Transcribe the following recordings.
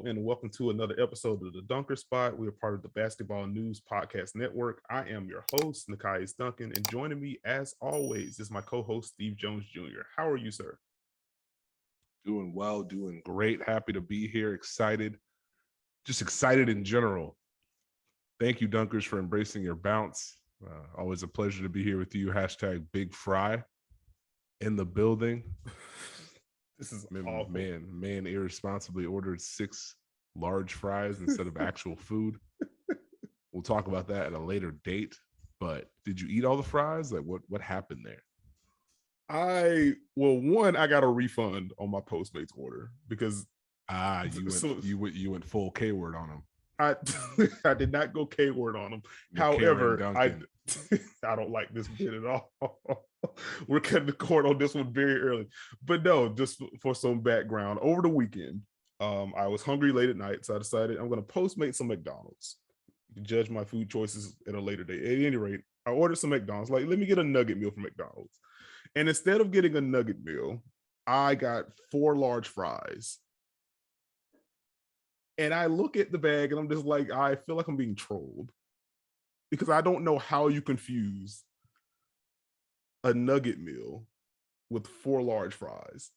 and welcome to another episode of the Dunker Spot. We are part of the Basketball News Podcast Network. I am your host, Nekias Duncan, and joining me, as always, is my co-host, Steve Jones Jr. How are you, sir? Doing well, doing great. Happy to be here. Excited. Just excited in general. Thank you, Dunkers, for embracing your bounce. Always a pleasure to be here with you. Hashtag Big Fry in the building. This is awful. Man irresponsibly ordered 6 large fries instead of actual food. We'll talk about that at a later date. But did you eat all the fries? Like what happened there? I got a refund on my Postmates order because you went full K word on them. I did not go K word on them. However, I don't like this bit at all. We're cutting the cord on this one very early. But no, just for some background, over the weekend, I was hungry late at night, so I decided I'm going to Postmate some McDonald's. You can judge my food choices at a later date. At any rate, I ordered some McDonald's. Like, let me get a nugget meal from McDonald's. And instead of getting a nugget meal, I got 4 large fries. And I look at the bag and I'm just like, I feel like I'm being trolled because I don't know how you confuse a nugget meal with 4 large fries.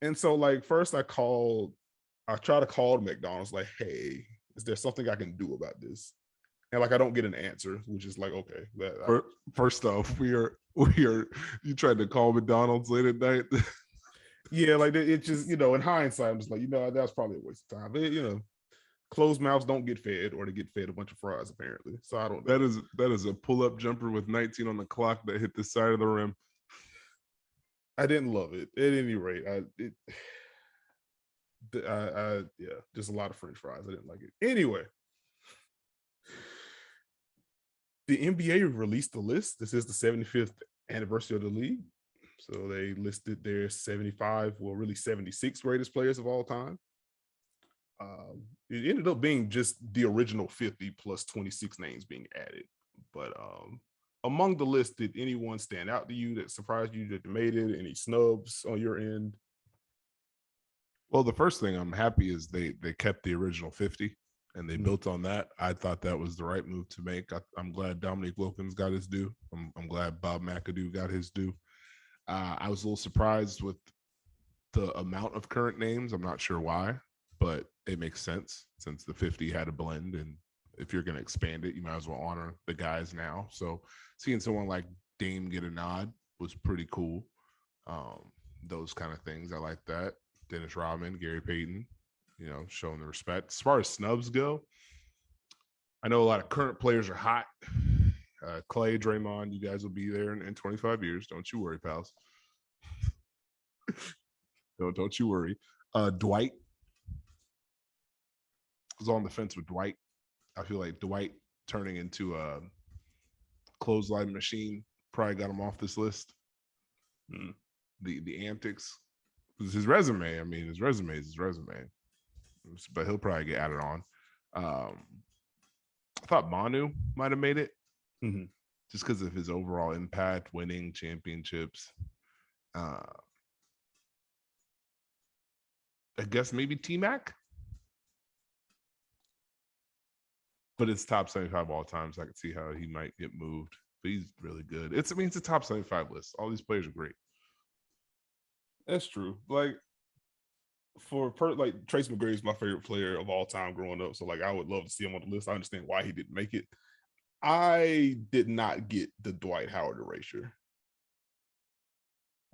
And so, like, first I try to call McDonald's, like, hey, is there something I can do about this? And like, I don't get an answer, which is like, okay. First off, we are you tried to call McDonald's late at night. Yeah, like it just, in hindsight, I'm just like, that's probably a waste of time. But, closed mouths don't get fed, or they get fed a bunch of fries, apparently. So I don't know. That is a pull-up jumper with 19 on the clock that hit the side of the rim. I didn't love it. At any rate, just a lot of French fries. I didn't like it. Anyway, the NBA released the list. This is the 75th anniversary of the league. So they listed their 75, well, really 76 greatest players of all time. It ended up being just the original 50 plus 26 names being added. But among the list, did anyone stand out to you that surprised you that you made it? Any snubs on your end? Well, the first thing I'm happy is they kept the original 50 and they built on that. I thought that was the right move to make. I'm glad Dominique Wilkins got his due. I'm glad Bob McAdoo got his due. I was a little surprised with the amount of current names. I'm not sure why, but it makes sense since the 50 had a blend. And if you're going to expand it, you might as well honor the guys now. So seeing someone like Dame get a nod was pretty cool. Those kind of things, I like that. Dennis Rodman, Gary Payton, showing the respect. As far as snubs go, I know a lot of current players are hot. Clay, Draymond, you guys will be there in 25 years. Don't you worry, pals. Don't you worry. Dwight. I was on the fence with Dwight. I feel like Dwight turning into a clothesline machine probably got him off this list. The antics. His resume. I mean, his resume is his resume. But he'll probably get added on. I thought Manu might have made it. Just because of his overall impact, winning championships. I guess maybe T-Mac. But it's top 75 all time, so I can see how he might get moved. But he's really good. It's a top 75 list. All these players are great. That's true. Like, Tracy McGrady is my favorite player of all time growing up. So, like, I would love to see him on the list. I understand why he didn't make it. I did not get the Dwight Howard erasure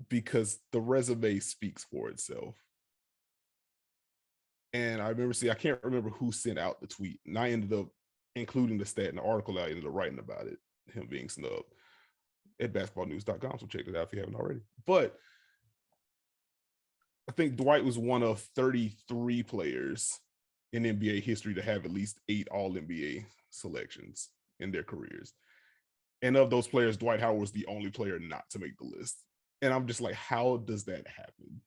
because the resume speaks for itself. And I can't remember who sent out the tweet, and I ended up including the stat in the article. I ended up writing about it, him being snubbed at basketballnews.com. So check it out if you haven't already. But I think Dwight was one of 33 players in NBA history to have at least 8 All-NBA selections in their careers. And of those players, Dwight Howard was the only player not to make the list. And I'm just like, how does that happen?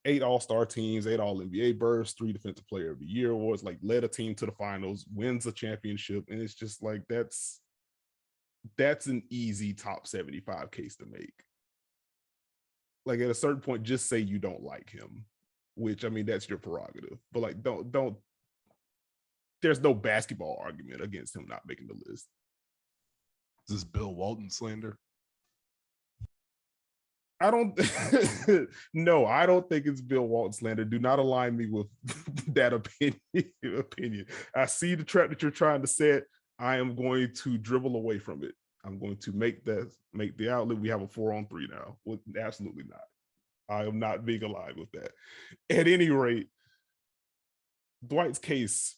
8 all-star teams, 8 All-NBA berths, 3 Defensive Player of the Year awards, like led a team to the finals, wins a championship. And it's just like, that's an easy top 75 case to make. like at a certain point, just say you don't like him, which I mean, that's your prerogative. But like, don't. There's no basketball argument against him not making the list. Is this Bill Walton slander? I don't. No, I don't think it's Bill Walton slander. Do not align me with that opinion. I see the trap that you're trying to set. I am going to dribble away from it. I'm going to make the outlet. We have a 4-on-3 now. Well, absolutely not. I am not being aligned with that. At any rate, Dwight's case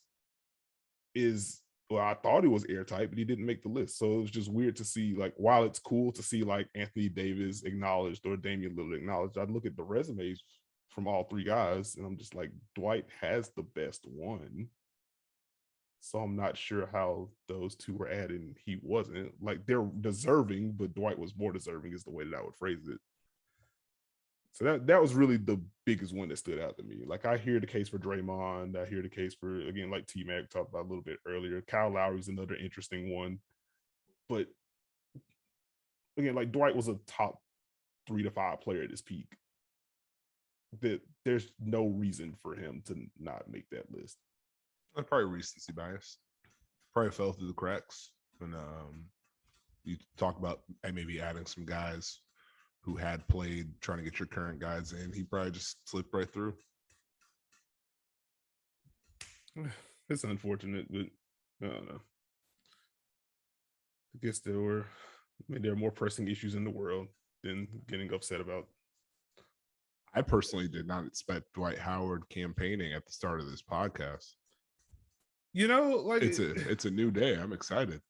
is, well, I thought it was airtight, but he didn't make the list. So it was just weird to see, like, while it's cool to see like Anthony Davis acknowledged or Damian Lillard acknowledged, I'd look at the resumes from all three guys and I'm just like, Dwight has the best one. So I'm not sure how those two were added and he wasn't. Like, they're deserving, but Dwight was more deserving is the way that I would phrase it. So that was really the biggest one that stood out to me. Like, I hear the case for Draymond. I hear the case for, again, like T-Mac talked about a little bit earlier. Kyle Lowry's another interesting one. But again, like, Dwight was a top 3 to 5 player at his peak. That there's no reason for him to not make that list. Probably recency bias. Probably fell through the cracks. And you talk about maybe adding some guys who had played, trying to get your current guys in. He probably just slipped right through. It's unfortunate, but I don't know. I guess there are more pressing issues in the world than getting upset about. I personally did not expect Dwight Howard campaigning at the start of this podcast. You know, like, it's a new day. I'm excited.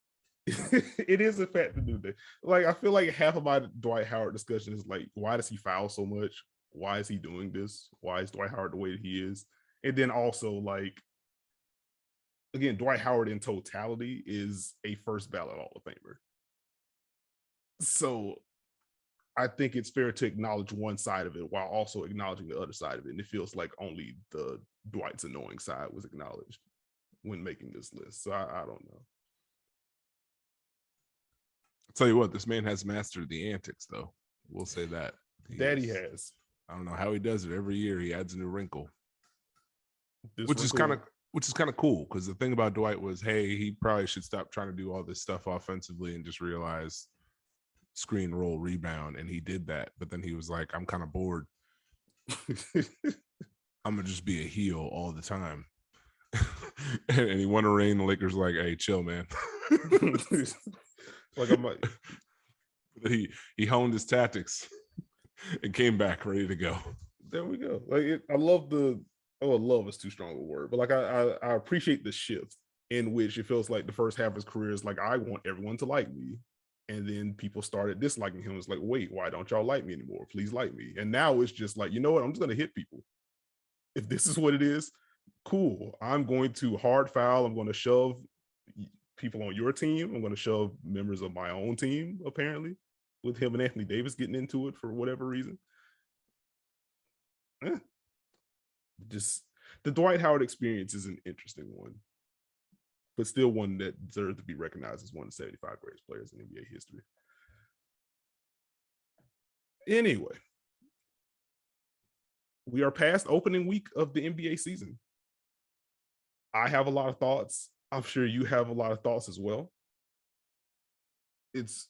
It is a fact, the new day. Like, I feel like half of my Dwight Howard discussion is like, why does he foul so much? Why is he doing this? Why is Dwight Howard the way that he is? And then also, like, again, Dwight Howard in totality is a first ballot Hall of Famer. So I think it's fair to acknowledge one side of it while also acknowledging the other side of it. And it feels like only the Dwight's annoying side was acknowledged when making this list. So I don't know. I'll tell you what, this man has mastered the antics, though. We'll say that. He has. I don't know how he does it. Every year he adds a new wrinkle. Which is kind of cool, because the thing about Dwight was, hey, he probably should stop trying to do all this stuff offensively and just realize screen, roll, rebound. And he did that. But then he was like, I'm kind of bored. I'm going to just be a heel all the time. And he won a ring. The Lakers were like, hey, chill, man. Like, I'm like, he honed his tactics and came back ready to go. There we go. Like, love is too strong a word, but like, I appreciate the shift in which it feels like the first half of his career is like, I want everyone to like me. And then people started disliking him. It's like, wait, why don't y'all like me anymore? Please like me. And now it's just like, you know what? I'm just going to hit people. If this is what it is, cool. I'm going to hard foul. I'm going to shove people on your team. I'm going to shove members of my own team, apparently, with him and Anthony Davis getting into it for whatever reason. Just the Dwight Howard experience is an interesting one, but still one that deserves to be recognized as one of the 75 greatest players in NBA history. Anyway, we are past opening week of the NBA season. I have a lot of thoughts. I'm sure you have a lot of thoughts as well. It's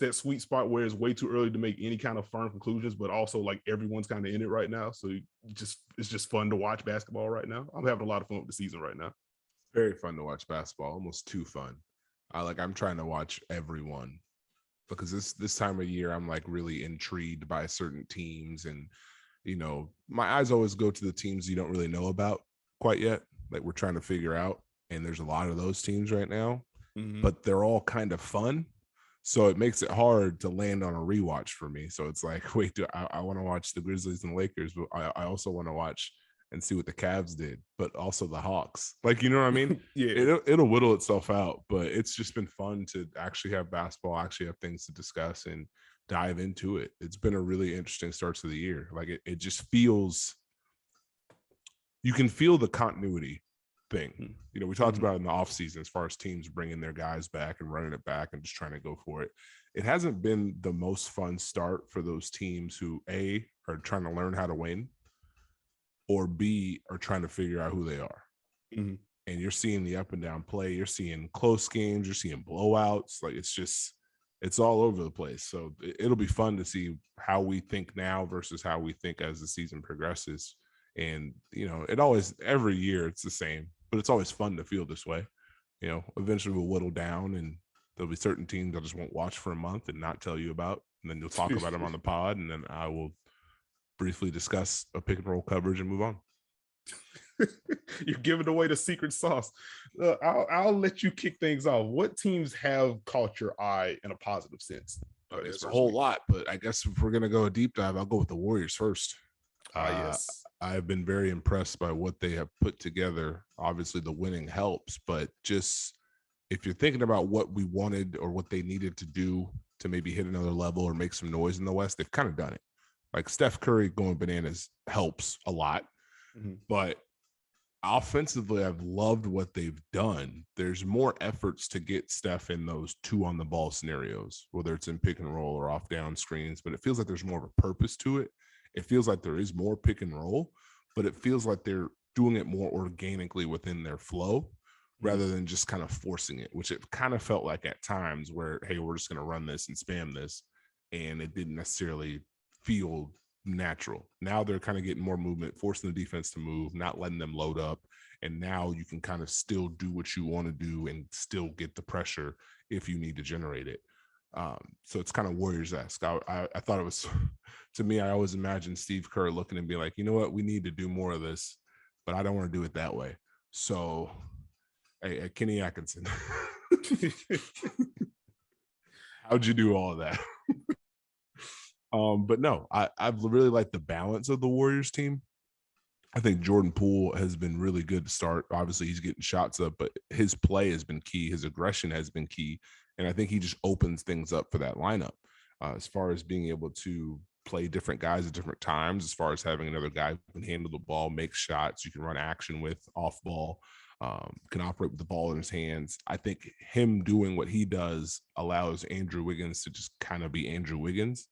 that sweet spot where it's way too early to make any kind of firm conclusions, but also like everyone's kind of in it right now. So it's just fun to watch basketball right now. I'm having a lot of fun with the season right now. Very fun to watch basketball, almost too fun. I'm trying to watch everyone, because this time of year I'm like really intrigued by certain teams, and my eyes always go to the teams you don't really know about quite yet. Like, we're trying to figure out, and there's a lot of those teams right now, but they're all kind of fun. So it makes it hard to land on a rewatch for me. So it's like, wait, I want to watch the Grizzlies and Lakers, but I also want to watch and see what the Cavs did, but also the Hawks. Like, you know what I mean? Yeah. It'll whittle itself out, but it's just been fun to actually have basketball, actually have things to discuss and dive into it. It's been a really interesting start to the year. Like, it just feels, you can feel the continuity thing. We talked about it in the offseason as far as teams bringing their guys back and running it back and just trying to go for it. it hasn't been the most fun start for those teams who A, are trying to learn how to win, or B, are trying to figure out who they are. Mm-hmm. And you're seeing the up and down play. You're seeing close games. You're seeing blowouts. Like, it's all over the place. So it'll be fun to see how we think now versus how we think as the season progresses. And, every year it's the same, but it's always fun to feel this way. Eventually we'll whittle down, and there'll be certain teams I just won't watch for a month and not tell you about. And then you'll talk about them on the pod, and then I will briefly discuss a pick and roll coverage and move on. You're giving away the secret sauce. I'll let you kick things off. What teams have caught your eye in a positive sense? It's a whole lot, but I guess if we're going to go a deep dive, I'll go with the Warriors first. Yes. I've been very impressed by what they have put together. Obviously, the winning helps, but just if you're thinking about what we wanted or what they needed to do to maybe hit another level or make some noise in the West, they've kind of done it. Like Steph Curry going bananas helps a lot, but offensively, I've loved what they've done. There's more efforts to get Steph in those 2 on the ball scenarios, whether it's in pick and roll or off down screens, but it feels like there's more of a purpose to it. It feels like there is more pick and roll, but it feels like they're doing it more organically within their flow rather than just kind of forcing it, which it kind of felt like at times where, hey, we're just going to run this and spam this. And it didn't necessarily feel natural. Now they're kind of getting more movement, forcing the defense to move, not letting them load up. And now you can kind of still do what you want to do and still get the pressure if you need to generate it. So it's kind of Warriors-esque. I thought it was, to me, I always imagined Steve Kerr looking and being like, you know what, we need to do more of this, but I don't want to do it that way. So, hey, Kenny Atkinson, how'd you do all of that? But no, I've really liked the balance of the Warriors team. I think Jordan Poole has been really good to start. Obviously, he's getting shots up, but his play has been key. His aggression has been key. And I think he just opens things up for that lineup as far as being able to play different guys at different times, as far as having another guy who can handle the ball, make shots, you can run action with off ball, can operate with the ball in his hands. I think him doing what he does allows Andrew Wiggins to just kind of be Andrew Wiggins,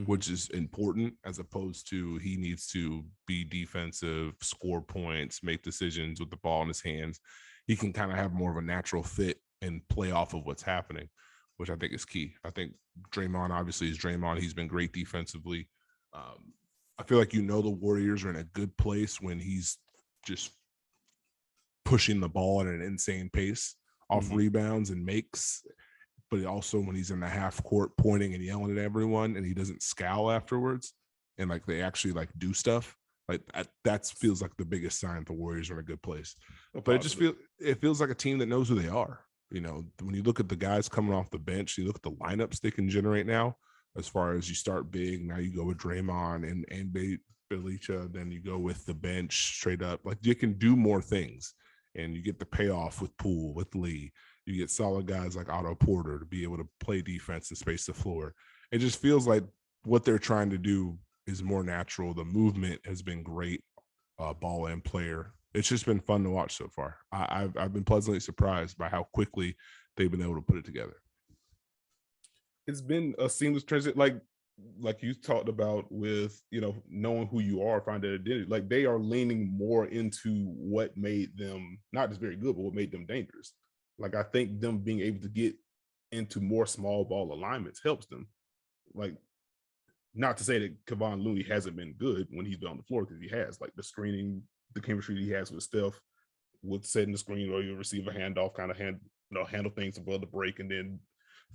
which is important, as opposed to he needs to be defensive, score points, make decisions with the ball in his hands. He can kind of have more of a natural fit and play off of what's happening, which I think is key. I think Draymond obviously is Draymond. He's been great defensively. I feel like the Warriors are in a good place when he's just pushing the ball at an insane pace off rebounds and makes, but also when he's in the half court pointing and yelling at everyone and he doesn't scowl afterwards and like they actually like do stuff, like that feels like the biggest sign the Warriors are in a good place. But it feels like a team that knows who they are. When you look at the guys coming off the bench, you look at the lineups they can generate now, as far as you start big, now you go with Draymond and Belicha, then you go with the bench straight up. Like you can do more things and you get the payoff with Poole, with Lee. You get solid guys like Otto Porter to be able to play defense and space the floor. It just feels like what they're trying to do is more natural. The movement has been great, ball and player. It's just been fun to watch so far. I've been pleasantly surprised by how quickly they've been able to put it together. It's been a seamless transition, like you talked about with, knowing who you are, find that identity. Like they are leaning more into what made them not just very good, but what made them dangerous. Like I think them being able to get into more small ball alignments helps them. Like, not to say that Kevon Looney hasn't been good when he's been on the floor, because he has. Like the screening, the chemistry he has with Steph, with setting the screen or you receive a handoff, kind of handle things above the break and then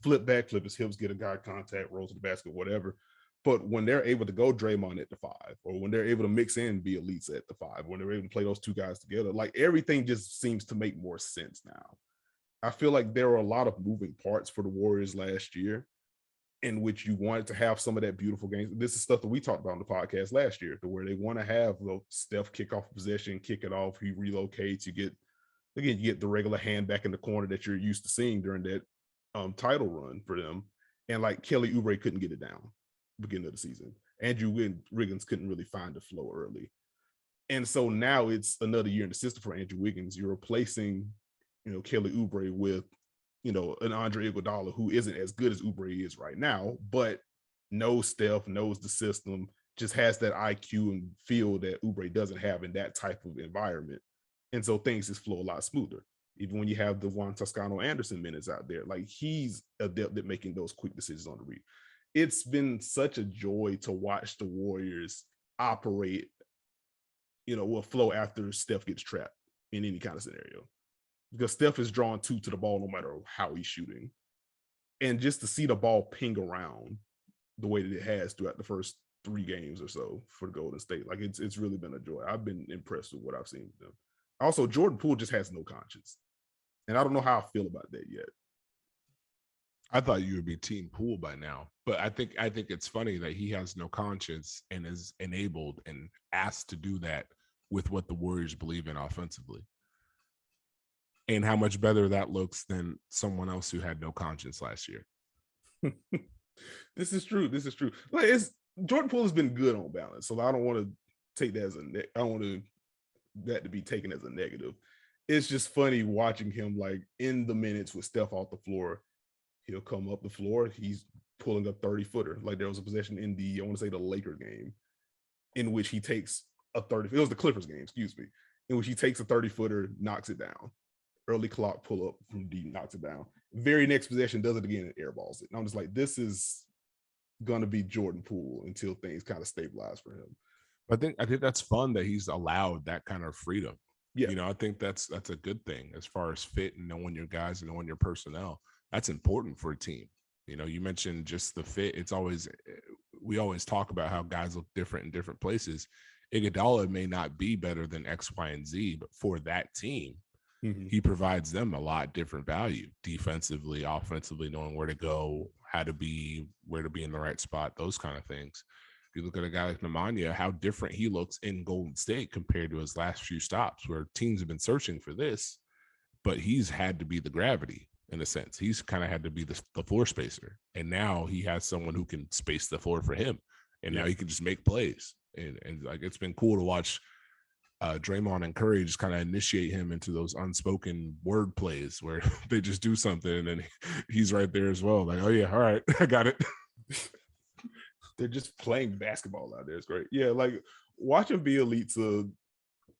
flip his hips, get a guy contact, rolls to the basket, whatever. But when they're able to go Draymond at the 5, or when they're able to mix in be elites at the 5, when they're able to play those two guys together, like everything just seems to make more sense now. I feel like there were a lot of moving parts for the Warriors last year in which you wanted to have some of that beautiful game. This is stuff that we talked about on the podcast last year, to where they want to have Steph kick off possession, kick it off, he relocates, you get the regular hand back in the corner that you're used to seeing during that title run for them. And like Kelly Oubre couldn't get it down beginning of the season. Andrew Wiggins couldn't really find the flow early. And so now it's another year in the system for Andrew Wiggins. You're replacing, Kelly Oubre with an Andre Iguodala who isn't as good as Oubre is right now, but knows Steph, knows the system, just has that IQ and feel that Oubre doesn't have in that type of environment. And so things just flow a lot smoother. Even when you have the Juan Toscano Anderson minutes out there, like he's adept at making those quick decisions on the read. It's been such a joy to watch the Warriors operate, will flow after Steph gets trapped in any kind of scenario. Because Steph is drawn two to the ball no matter how he's shooting. And just to see the ball ping around the way that it has throughout the first 3 games or so for Golden State, like it's really been a joy. I've been impressed with what I've seen with them. Also, Jordan Poole just has no conscience. And I don't know how I feel about that yet. I thought you would be team Poole by now, but I think it's funny that he has no conscience and is enabled and asked to do that with what the Warriors believe in offensively. And how much better that looks than someone else who had no conscience last year. This is true. Like Jordan Poole has been good on balance, so I don't want to take that as I don't want that to be taken as a negative. It's just funny watching him like in the minutes with Steph off the floor. He'll come up the floor. He's pulling a 30-footer. Like there was a possession in I want to say the Laker game in which he takes a 30. It was the Clippers game, excuse me, in which he takes a 30-footer, knocks it down. Early clock pull up from deep, knocks it down. Very next possession does it again and airballs it. And I'm just like, this is going to be Jordan Poole until things kind of stabilize for him. I think that's fun that he's allowed that kind of freedom. Yeah. I think that's a good thing as far as fit and knowing your guys and knowing your personnel. That's important for a team. You mentioned just the fit. We always talk about how guys look different in different places. Iguodala may not be better than X, Y, and Z, but for that team, he provides them a lot different value defensively, offensively, knowing where to go, where to be in the right spot, those kind of things. If you look at a guy like Nemanja, how different he looks in Golden State compared to his last few stops, where teams have been searching for this, but he's had to be the gravity in a sense. He's kind of had to be the floor spacer, and now he has someone who can space the floor for him, and now he can just make plays. And like it's been cool to watch Draymond and Curry just kind of initiate him into those unspoken word plays where they just do something and then he's right there as well. Like, oh yeah, all right, I got it. They're just playing basketball out there. It's great. Yeah, like watching Bielitsa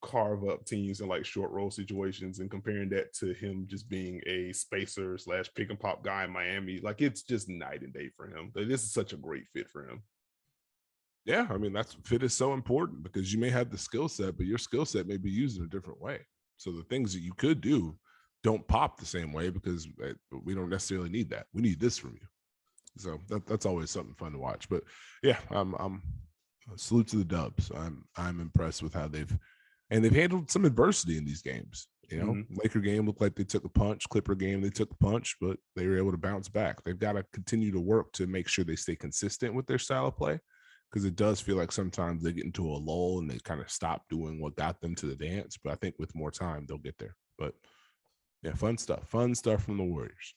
carve up teams in like short roll situations and comparing that to him just being a spacer / pick and pop guy in Miami, like it's just night and day for him. Like, this is such a great fit for him. Yeah, I mean, that's fit is so important because you may have the skill set, but your skill set may be used in a different way. So the things that you could do don't pop the same way because we don't necessarily need that. We need this from you. So that's always something fun to watch. But yeah, I'm salute to the Dubs. I'm impressed with how they've handled some adversity in these games. Laker game looked like they took a punch. Clipper game, they took a punch, but they were able to bounce back. They've got to continue to work to make sure they stay consistent with their style of play. Because it does feel like sometimes they get into a lull and they kind of stop doing what got them to the dance. But I think with more time, they'll get there. But yeah, fun stuff from the Warriors.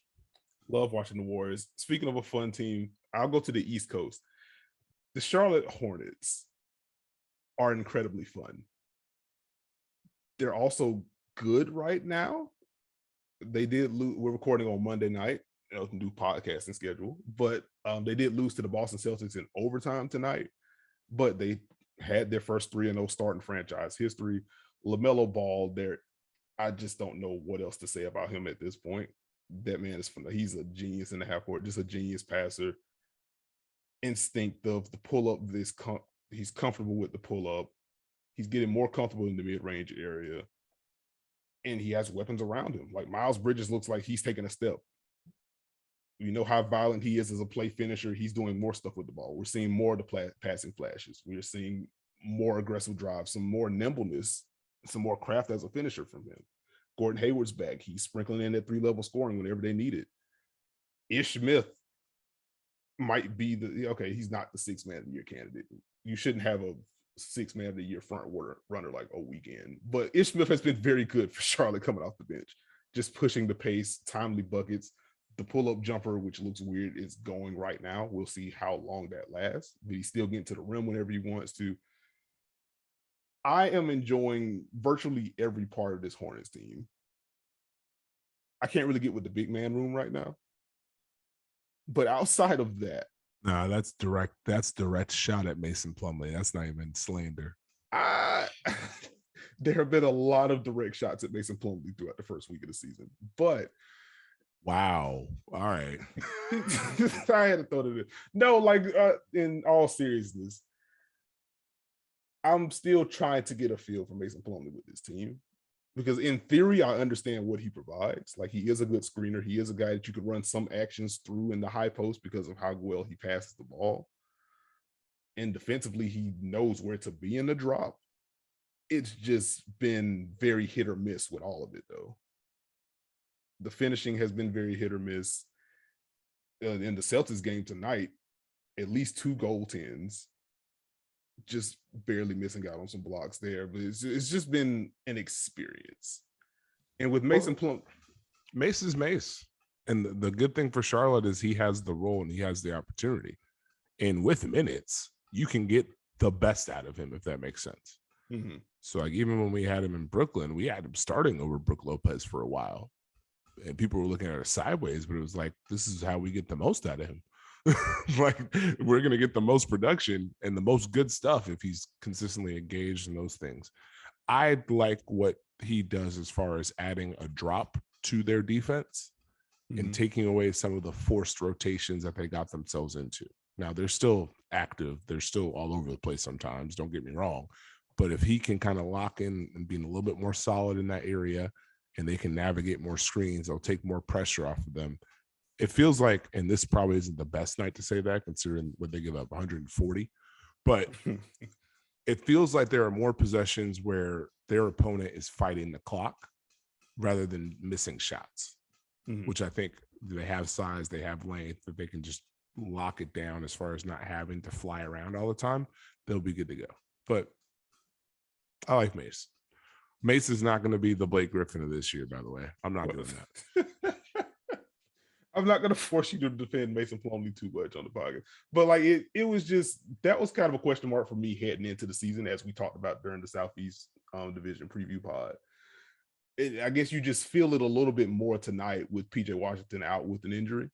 Love watching the Warriors. Speaking of a fun team, I'll go to the East Coast. The Charlotte Hornets are incredibly fun. They're also good right now. They did lose. We're recording on Monday night. New podcasting schedule, but they did lose to the Boston Celtics in overtime tonight, but they had their first 3-0 start in franchise history. LaMelo Ball there, I just don't know what else to say about him at this point. That man is he's a genius in the half court, just a genius passer. Instinct of the pull up, he's comfortable with the pull up. He's getting more comfortable in the mid-range area, and he has weapons around him. Like Miles Bridges looks like he's taking a step. You know how violent he is as a play finisher. He's doing more stuff with the ball. We're seeing more of the passing flashes. We're seeing more aggressive drives, some more nimbleness, some more craft as a finisher from him. Gordon Hayward's back. He's sprinkling in that 3-level scoring whenever they need it. Ish Smith might be he's not the 6th man of the year candidate. You shouldn't have a 6th man of the year front runner like a weekend. But Ish Smith has been very good for Charlotte coming off the bench, just pushing the pace, timely buckets. The pull-up jumper, which looks weird, is going right now. We'll see how long that lasts. But he's still getting to the rim whenever he wants to. I am enjoying virtually every part of this Hornets team. I can't really get with the big man room right now. But outside of that, nah, that's direct shot at Mason Plumlee. That's not even slander. There have been a lot of direct shots at Mason Plumlee throughout the first week of the season, but wow, all right. I had to throw it in. No, like in all seriousness, I'm still trying to get a feel for Mason Plumlee with this team, because in theory, I understand what he provides. Like, he is a good screener. He is a guy that you could run some actions through in the high post because of how well he passes the ball. And defensively, he knows where to be in the drop. It's just been very hit or miss with all of it, though. The finishing has been very hit or miss. In the Celtics game tonight, at least 2 goaltends, just barely missing out on some blocks there. But it's just been an experience. And with Mason Plumlee, Mace is Mace. And the good thing for Charlotte is he has the role and he has the opportunity. And with minutes, you can get the best out of him, if that makes sense. Mm-hmm. So, like, even when we had him in Brooklyn, we had him starting over Brook Lopez for a while. And people were looking at it sideways, but it was like, this is how we get the most out of him. Like, we're going to get the most production and the most good stuff if he's consistently engaged in those things. I like what he does as far as adding a drop to their defense and taking away some of the forced rotations that they got themselves into. Now, they're still active. They're still all over the place sometimes. Don't get me wrong. But if he can kind of lock in and be a little bit more solid in that area and they can navigate more screens, they'll take more pressure off of them. It feels like, and this probably isn't the best night to say that considering what they give up, 140, but it feels like there are more possessions where their opponent is fighting the clock rather than missing shots, which I think they have size, they have length, that they can just lock it down as far as not having to fly around all the time. They'll be good to go. But I like Mace. Mace is not going to be the Blake Griffin of this year, by the way. I'm not doing that. I'm not going to force you to defend Mason Plumlee too much on the podcast. But, like, it was just, that was kind of a question mark for me heading into the season, as we talked about during the Southeast Division preview pod. I guess you just feel it a little bit more tonight with PJ Washington out with an injury.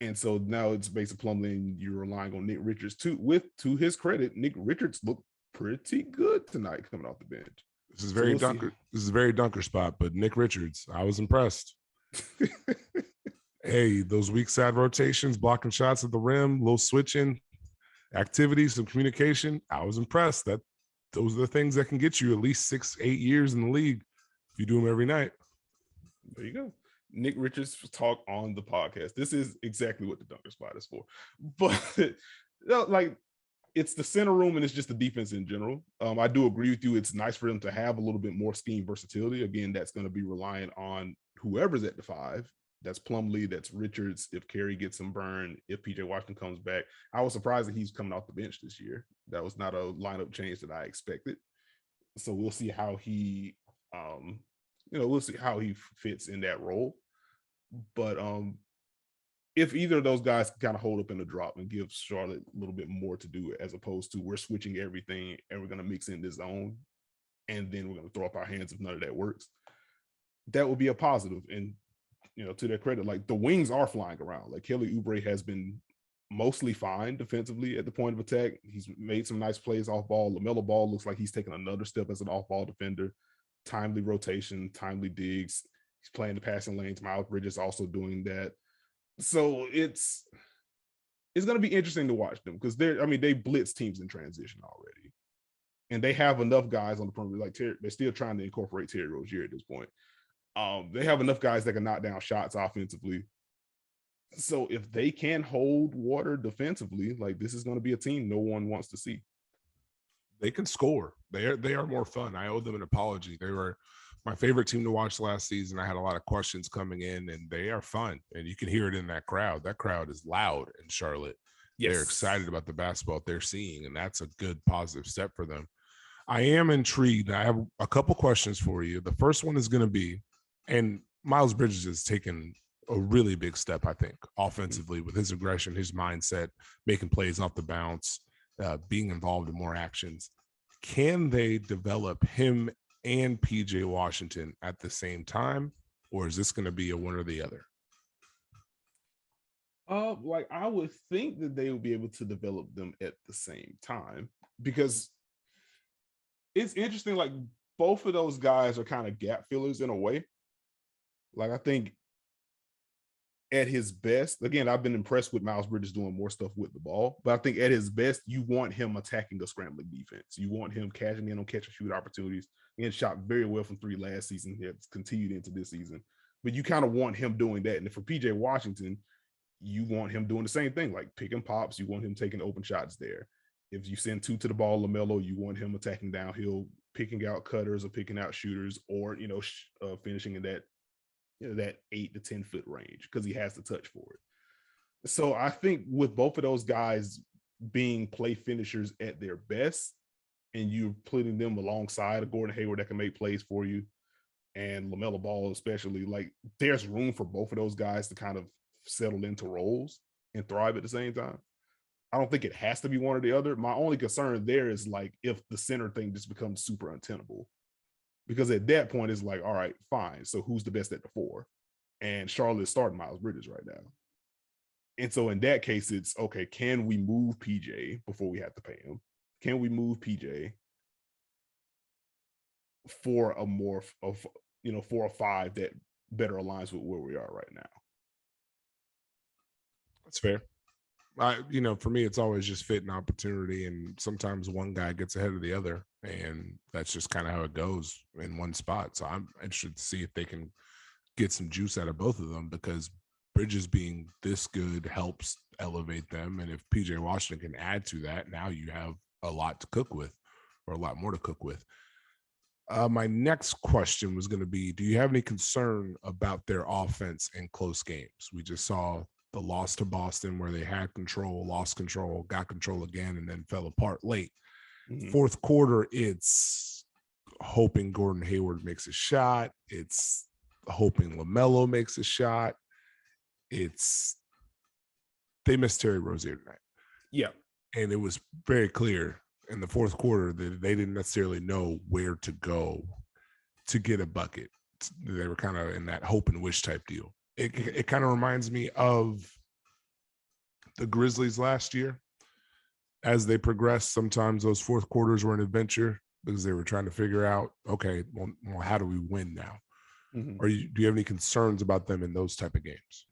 And so now it's Mason Plumlee and you're relying on Nick Richards too. To his credit, Nick Richards looked pretty good tonight coming off the bench. This is very Dunker. This is very Dunker spot, but Nick Richards, I was impressed. Hey, those weak side rotations, blocking shots at the rim, little switching activities, some communication. I was impressed. Those are the things that can get you at least 6-8 years in the league if you do them every night. There you go. Nick Richards talk on the podcast. This is exactly what the Dunker spot is for. But like, it's the center room and it's just the defense in general. I do agree with you. It's nice for them to have a little bit more scheme versatility. Again, that's going to be reliant on whoever's at the 5. That's Plumlee, that's Richards. If Carey gets some burn, if PJ Washington comes back, I was surprised that he's coming off the bench this year. That was not a lineup change that I expected. So we'll see how he, we'll see how he fits in that role. But if either of those guys can kind of hold up in the drop and give Charlotte a little bit more to do, as opposed to we're switching everything and we're going to mix in this zone and then we're going to throw up our hands if none of that works, that would be a positive. And to their credit, like, the wings are flying around. Like, Kelly Oubre has been mostly fine defensively at the point of attack. He's made some nice plays off ball. LaMelo Ball looks like he's taken another step as an off-ball defender. Timely rotation, timely digs. He's playing the passing lanes. Miles Bridges also doing that. So it's going to be interesting to watch them because they blitz teams in transition already. And they have enough guys on the perimeter. Like, they're still trying to incorporate Terry Rozier at this point. They have enough guys that can knock down shots offensively. So if they can hold water defensively, like, this is going to be a team no one wants to see. They can score. They are more fun. I owe them an apology. They were my favorite team to watch last season. I had a lot of questions coming in, and they are fun. And you can hear it in that crowd. That crowd is loud in Charlotte. Yes. They're excited about the basketball they're seeing, and that's a good positive step for them. I am intrigued. I have a couple questions for you. The first one is going to be, and Miles Bridges has taken a really big step, I think, offensively with his aggression, his mindset, making plays off the bounce, being involved in more actions. Can they develop him and PJ Washington at the same time, or is this going to be a one or the other? Like I would think that they would be able to develop them at the same time, because it's interesting. Like both of those guys are kind of gap fillers in a way. Like I think at his best, again, I've been impressed with Miles Bridges doing more stuff with the ball, but I think at his best, you want him attacking a scrambling defense. You want him cashing in on catch and shoot opportunities. And shot very well from three last season. It's continued into this season, but you kind of want him doing that. And for PJ Washington, you want him doing the same thing, like picking pops. You want him taking open shots there. If you send two to the ball, LaMelo, you want him attacking downhill, picking out cutters or picking out shooters, or finishing in that that 8 to 10 foot range because he has the touch for it. So I think with both of those guys being play finishers at their best, and you putting them alongside a Gordon Hayward that can make plays for you, and LaMelo Ball especially, like there's room for both of those guys to kind of settle into roles and thrive at the same time. I don't think it has to be one or the other. My only concern there is like if the center thing just becomes super untenable, because at that point it's like, all right, fine. So who's the best at the four? And Charlotte's starting Miles Bridges right now. And so in that case, it's okay. Can we move PJ before we have to pay him? Can we move PJ for a more of, for a five that better aligns with where we are right now? That's fair. For me, it's always just fit and opportunity, and sometimes one guy gets ahead of the other, and that's just kind of how it goes in one spot. So I'm interested to see if they can get some juice out of both of them, because Bridges being this good helps elevate them, and if PJ Washington can add to that, now you have a lot to cook with, or a lot more to cook with. My next question was going to be, do you have any concern about their offense in close games? We just saw the loss to Boston where they had control, lost control, got control again, and then fell apart late. Mm-hmm. Fourth quarter, it's hoping Gordon Hayward makes a shot. It's hoping LaMelo makes a shot. They missed Terry Rozier tonight. Yeah. And it was very clear in the fourth quarter that they didn't necessarily know where to go to get a bucket. They were kind of in that hope and wish type deal. It kind of reminds me of the Grizzlies last year. As they progressed, sometimes those fourth quarters were an adventure because they were trying to figure out, okay, well how do we win now? Mm-hmm. Do you have any concerns about them in those type of games?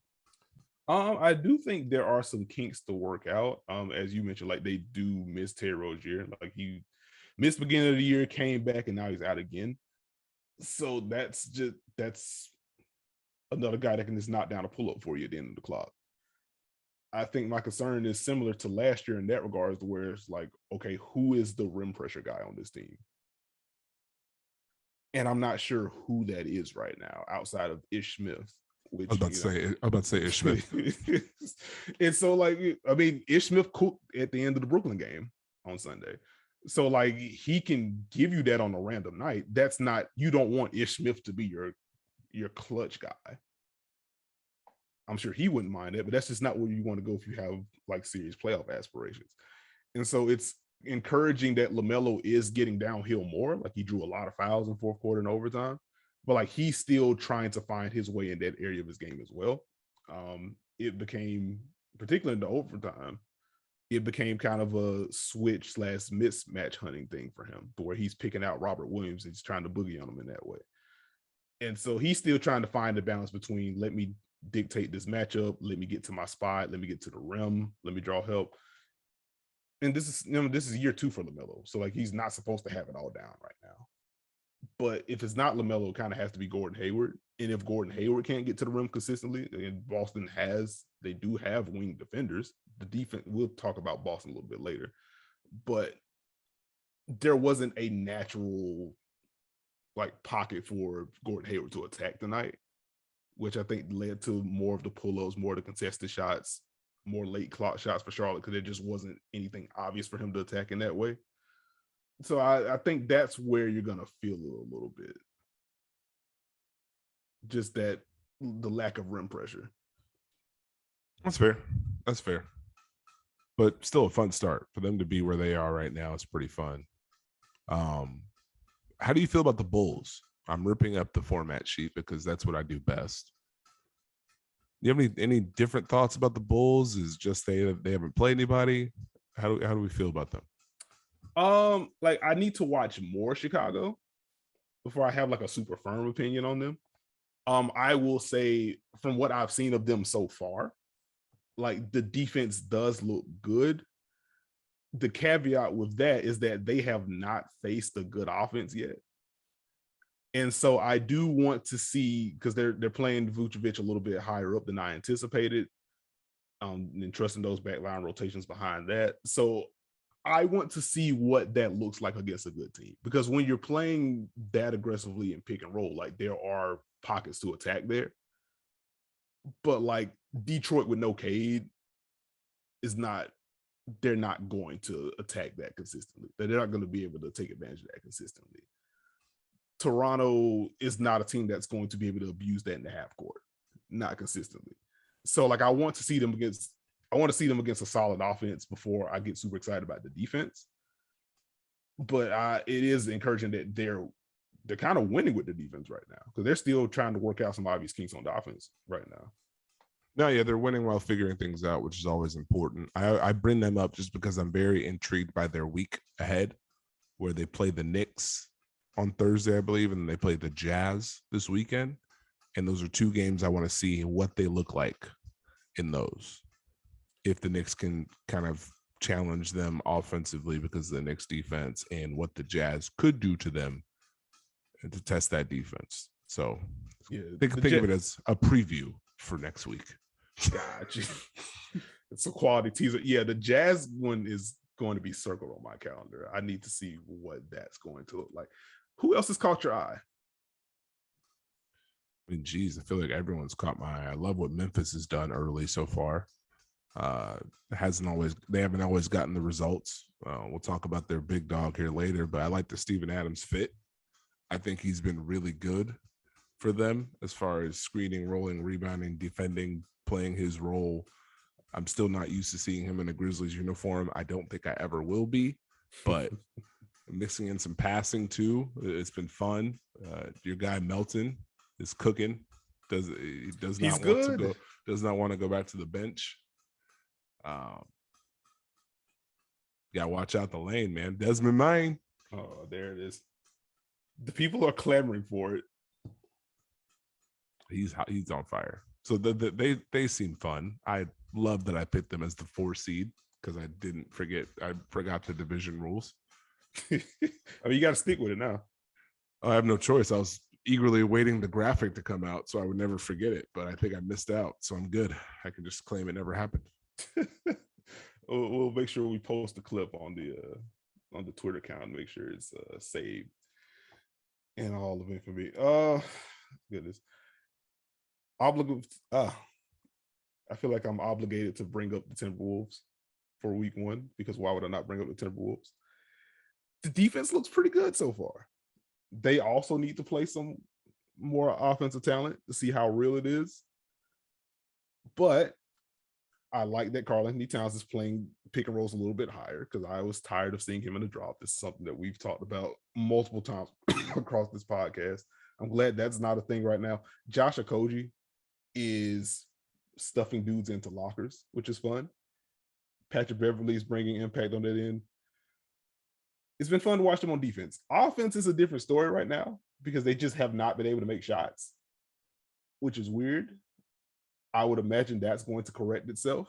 I do think there are some kinks to work out. As you mentioned, like they do miss Terry Rozier. Like he missed the beginning of the year, came back, and now he's out again. So that's another guy that can just knock down a pull-up for you at the end of the clock. I think my concern is similar to last year in that regards, where it's like, okay, who is the rim pressure guy on this team? And I'm not sure who that is right now outside of Ish Smith. Which, I'm about to say Ish Smith. And so, like, I mean, Ish Smith cooked at the end of the Brooklyn game on Sunday. So, like, he can give you that on a random night. That's not, you don't want Ish Smith to be your clutch guy. I'm sure he wouldn't mind it, but that's just not where you want to go if you have like serious playoff aspirations. And so it's encouraging that LaMelo is getting downhill more. Like he drew a lot of fouls in fourth quarter and overtime, but like he's still trying to find his way in that area of his game as well. It became, particularly in the overtime, it became kind of a switch / mismatch hunting thing for him, where he's picking out Robert Williams and he's trying to boogie on him in that way. And so he's still trying to find the balance between, let me dictate this matchup, let me get to my spot, let me get to the rim, let me draw help. And this is year 2 for LaMelo. So like he's not supposed to have it all down right now. But if it's not LaMelo, it kind of has to be Gordon Hayward. And if Gordon Hayward can't get to the rim consistently, and Boston they do have wing defenders. The defense, we'll talk about Boston a little bit later. But there wasn't a natural like pocket for Gordon Hayward to attack tonight, which I think led to more of the pull-ups, more of the contested shots, more late clock shots for Charlotte, because there just wasn't anything obvious for him to attack in that way. So I think that's where you're going to feel it a little bit. Just that, the lack of rim pressure. That's fair. But still a fun start. For them to be where they are right now, it's pretty fun. How do you feel about the Bulls? I'm ripping up the format sheet because that's what I do best. Do you have any different thoughts about the Bulls? Is just they haven't played anybody? How do we feel about them? Like I need to watch more Chicago before I have like a super firm opinion on them. I will say from what I've seen of them so far, like the defense does look good. The caveat with that is that they have not faced a good offense yet. And so I do want to see, because they're playing Vucevic a little bit higher up than I anticipated, and trusting those backline rotations behind that. So I want to see what that looks like against a good team, because when you're playing that aggressively in pick and roll, like there are pockets to attack there. But like Detroit with no Cade is not, they're not going to attack that consistently. They're not going to be able to take advantage of that consistently. Toronto is not a team that's going to be able to abuse that in the half court, not consistently. So like I want to see them against a solid offense before I get super excited about the defense. But it is encouraging that they're kind of winning with the defense right now, because they're still trying to work out some obvious kinks on the offense right now. No, yeah, they're winning while figuring things out, which is always important. I bring them up just because I'm very intrigued by their week ahead, where they play the Knicks on Thursday, I believe, and they play the Jazz this weekend. And those are two games I want to see what they look like in those. If the Knicks can kind of challenge them offensively because of the Knicks defense, and what the Jazz could do to them and to test that defense. So yeah, think of it as a preview for next week. Gotcha. It's a quality teaser. Yeah, the Jazz one is going to be circled on my calendar. I need to see what that's going to look like. Who else has caught your eye? I mean, geez, I feel like everyone's caught my eye. I love what Memphis has done early so far. They haven't always gotten the results. We'll talk about their big dog here later, but I like the Steven Adams fit. I think he's been really good for them as far as screening, rolling, rebounding, defending, playing his role. I'm still not used to seeing him in a Grizzlies uniform. I don't think I ever will be, but mixing in some passing too, it's been fun. Your guy Melton is cooking. Does not want to go back to the bench. Gotta watch out the lane, man. Desmond Main. Oh, there it is. The people are clamoring for it. He's on fire. So they seem fun. I love that I picked them as the 4 seed because I forgot the division rules. I mean, you got to stick with it now. I have no choice. I was eagerly awaiting the graphic to come out so I would never forget it, but I think I missed out. So I'm good. I can just claim it never happened. We'll make sure we post the clip on the Twitter account and make sure it's saved and all of infamy. Goodness. I feel like I'm obligated to bring up the Timberwolves for week 1, because why would I not bring up the Timberwolves? The defense looks pretty good so far. They also need to play some more offensive talent to see how real it is. But I like that Karl-Anthony Towns is playing pick and rolls a little bit higher, because I was tired of seeing him in the drop. This is something that we've talked about multiple times across this podcast. I'm glad that's not a thing right now. Josh Okogie is stuffing dudes into lockers, which is fun. Patrick Beverley is bringing impact on that end. It's been fun to watch them on defense. Offense is a different story right now, because they just have not been able to make shots, which is weird. I would imagine that's going to correct itself.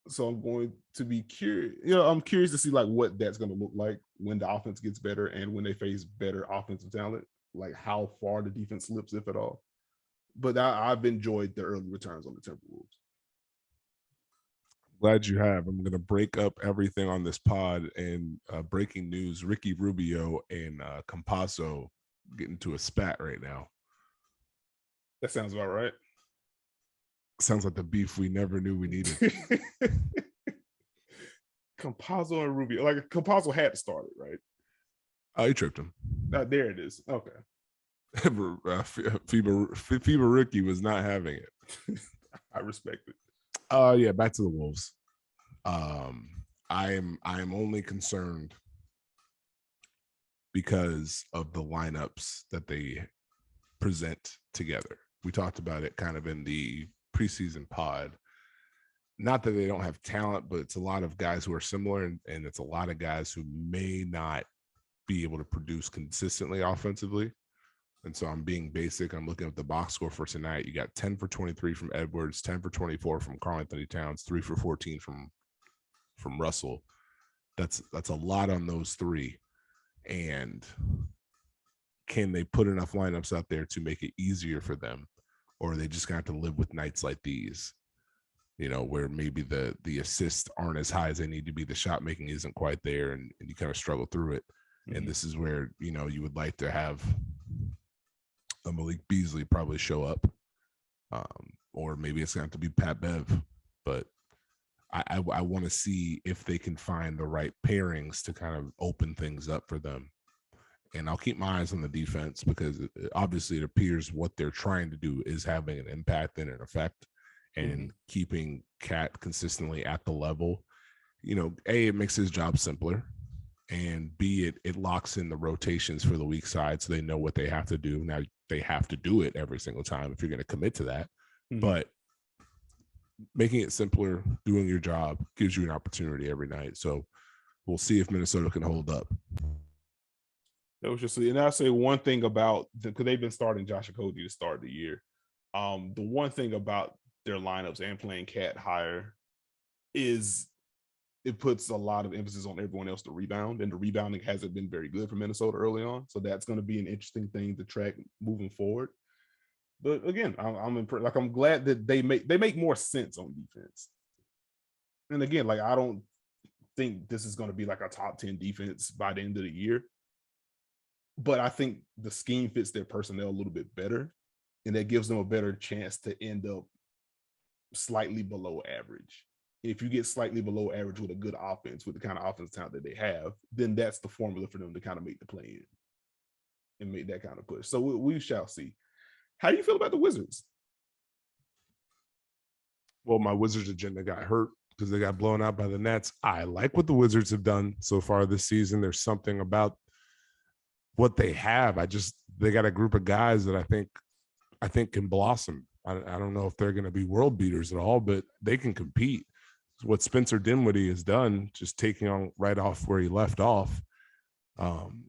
So I'm going to be curious. I'm curious to see like what that's going to look like when the offense gets better and when they face better offensive talent, like how far the defense slips, if at all. But I've enjoyed the early returns on the Timberwolves. Glad you have. I'm going to break up everything on this pod and breaking news. Ricky Rubio and Campazzo getting into a spat right now. That sounds about right. Sounds like the beef we never knew we needed. Campazzo and Rubio. Like Campazzo had to start it, right? Oh, he tripped him. There it is. Okay. FIBA Ricky was not having it. I respect it. Yeah, back to the Wolves. I am only concerned because of the lineups that they present together. We talked about it kind of in the preseason pod. Not that they don't have talent, but it's a lot of guys who are similar, and it's a lot of guys who may not be able to produce consistently offensively. And so I'm being basic. I'm looking at the box score for tonight. You got 10 for 23 from Edwards, 10 for 24 from Karl-Anthony Towns, 3 for 14 from Russell. That's a lot on those three. And can they put enough lineups out there to make it easier for them? Or are they just going to have to live with nights like these, where maybe the assists aren't as high as they need to be, the shot making isn't quite there, and you kind of struggle through it. Mm-hmm. And this is where, you would like to have a Malik Beasley probably show up. Or maybe it's going to have to be Pat Bev. But I want to see if they can find the right pairings to kind of open things up for them. And I'll keep my eyes on the defense, because obviously it appears what they're trying to do is having an impact and an effect, and keeping Cat consistently at the level. A, it makes his job simpler, and B, it locks in the rotations for the weak side, so they know what they have to do. Now, they have to do it every single time if you're going to commit to that. Mm-hmm. But making it simpler, doing your job, gives you an opportunity every night. So we'll see if Minnesota can hold up. That was just, and I'll say one thing about, because they've been starting Josh Okogie to start the year. The one thing about their lineups and playing Cat higher is it puts a lot of emphasis on everyone else to rebound, and the rebounding hasn't been very good for Minnesota early on. So that's going to be an interesting thing to track moving forward. But again, I'm impressed. Like, I'm glad that they make more sense on defense. And again, like, I don't think this is going to be like a top 10 defense by the end of the year. But I think the scheme fits their personnel a little bit better, and that gives them a better chance to end up slightly below average. If you get slightly below average with a good offense, with the kind of offense talent that they have, then that's the formula for them to kind of make the play in and make that kind of push. So we shall see. How do you feel about the Wizards? Well, my Wizards agenda got hurt because they got blown out by the Nets. I like what the Wizards have done so far this season. There's something about what they have. They got a group of guys that I think can blossom. I don't know if they're going to be world beaters at all, but they can compete. What Spencer Dinwiddie has done, just taking on right off where he left off,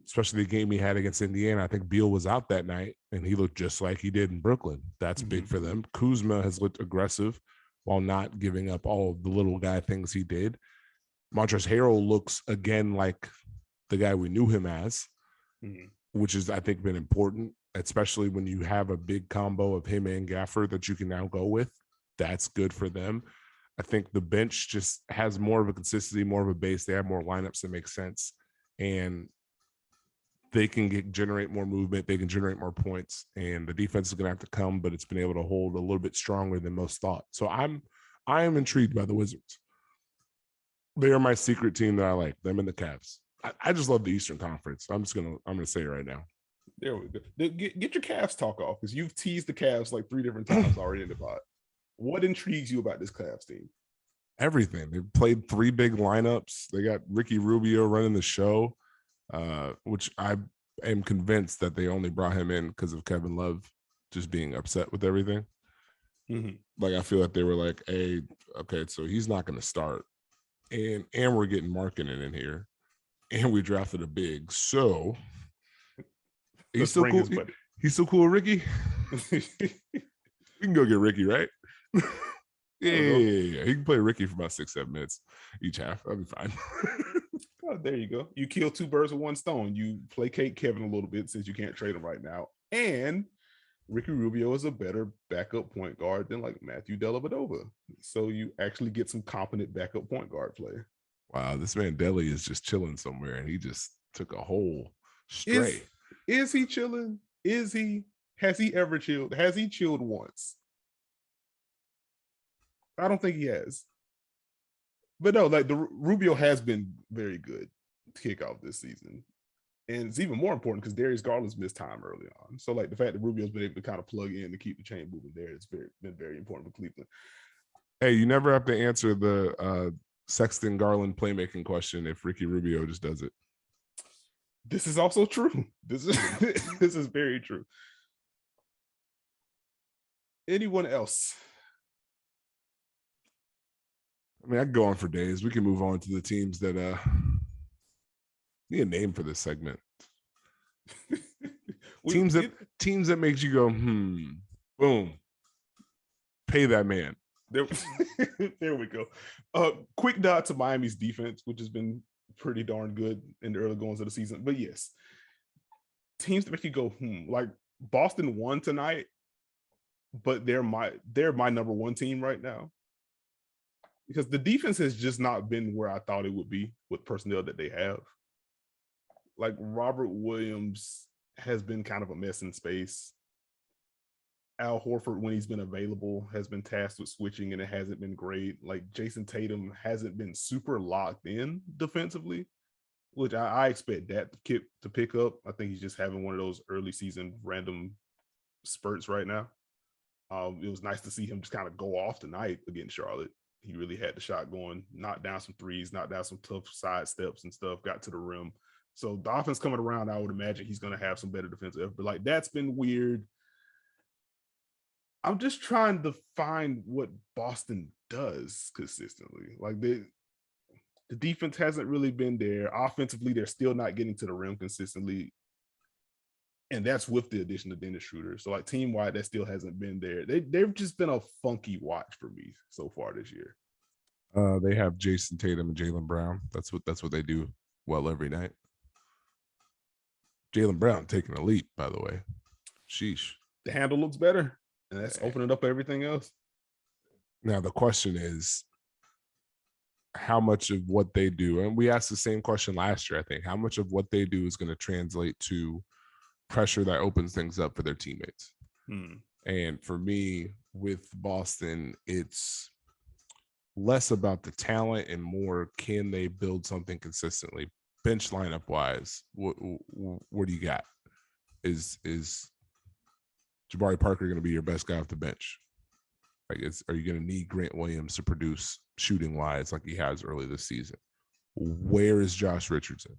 especially the game he had against Indiana. I think Beal was out that night, and he looked just like he did in Brooklyn. That's big for them. Kuzma has looked aggressive while not giving up all of the little guy things he did. Montrezl Harrell looks again like the guy we knew him as, which is, I think, been important, especially when you have a big combo of him and Gafford that you can now go with. That's good for them. I think the bench just has more of a consistency, more of a base. They have more lineups that make sense, and they can generate more movement. They can generate more points, and the defense is going to have to come, but it's been able to hold a little bit stronger than most thought. So I am intrigued by the Wizards. They are my secret team that I like, them and the Cavs. I just love the Eastern Conference. I'm gonna say it right now. There we go. Get your Cavs talk off, because you've teased the Cavs like 3 different times already in the pod. What intrigues you about this Cavs team? Everything. They've played 3 big lineups. They got Ricky Rubio running the show, which I am convinced that they only brought him in because of Kevin Love just being upset with everything. Like, I feel like they were like, hey, okay, so he's not going to start. And we're getting Markkanen in here. And we drafted a big. So he's still cool. He's still cool with Ricky. We can go get Ricky, right? Yeah. He can play Ricky for about 6-7 minutes each half. That'll be fine. Oh, there you go. You kill 2 birds with 1 stone. You placate Kevin a little bit, since you can't trade him right now. And Ricky Rubio is a better backup point guard than like Matthew Dellavedova. So you actually get some competent backup point guard play. Wow, this man Delly is just chilling somewhere, and he just took a whole stray. Is he chilling? Has he ever chilled? Has he chilled once? I don't think he has. But no, like, the Rubio has been very good to kick off this season. And it's even more important because Darius Garland's missed time early on. So, like, the fact that Rubio's been able to kind of plug in to keep the chain moving there, it's been very important for Cleveland. Hey, you never have to answer the Sexton Garland playmaking question if Ricky Rubio just does it. This is also true. This is very true. Anyone else? I mean, I could go on for days. We can move on to the teams that need a name for this segment. Teams that makes you go, boom. Pay that man. There we go. Quick nod to Miami's defense, which has been pretty darn good in the early goings of the season. But yes, teams that make you go, like Boston won tonight, but they're my number one team right now. Because the defense has just not been where I thought it would be with personnel that they have. Like Robert Williams has been kind of a mess in space. Al Horford, when he's been available, has been tasked with switching, and it hasn't been great. Like Jason Tatum hasn't been super locked in defensively, which I expect that to pick up. I think he's just having one of those early season random spurts right now. It was nice to see him just kind of go off tonight against Charlotte. He really had the shot going, knocked down some threes, knocked down some tough side steps and stuff, got to the rim. So the offense coming around, I would imagine he's going to have some better defensive effort. But like, that's been weird. I'm just trying to find what Boston does consistently. Like the defense hasn't really been there. Offensively, they're still not getting to the rim consistently. And that's with the addition of Dennis Schroeder. So like team-wide, that still hasn't been there. They've just been a funky watch for me so far this year. They have Jason Tatum and Jaylen Brown. That's what they do well every night. Jaylen Brown taking a leap, by the way. Sheesh. The handle looks better, and that's opening up everything else. Now the question is, how much of what they do, and we asked the same question last year, I think, how much of what they do is going to translate to pressure that opens things up for their teammates. And for me, with Boston, it's less about the talent and more, can they build something consistently? Bench lineup wise, what do you got? Is Jabari Parker going to be your best guy off the bench? Like, are you going to need Grant Williams to produce shooting wise like he has early this season? Where is Josh Richardson?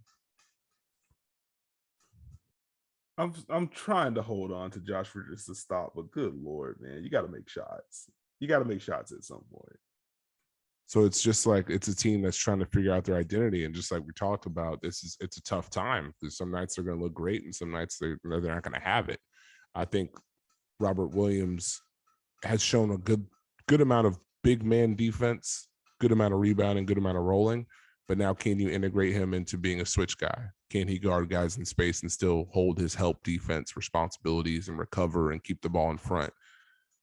I'm trying to hold on to Josh Richardson to stop, but good Lord, man, you got to make shots. You got to make shots at some point. So it's just like, it's a team that's trying to figure out their identity. And just like we talked about, it's a tough time. There's some nights they're going to look great and some nights they're not going to have it. I think Robert Williams has shown a good amount of big man defense, good amount of rebounding, good amount of rolling. But now, can you integrate him into being a switch guy? Can he guard guys in space and still hold his help defense responsibilities and recover and keep the ball in front?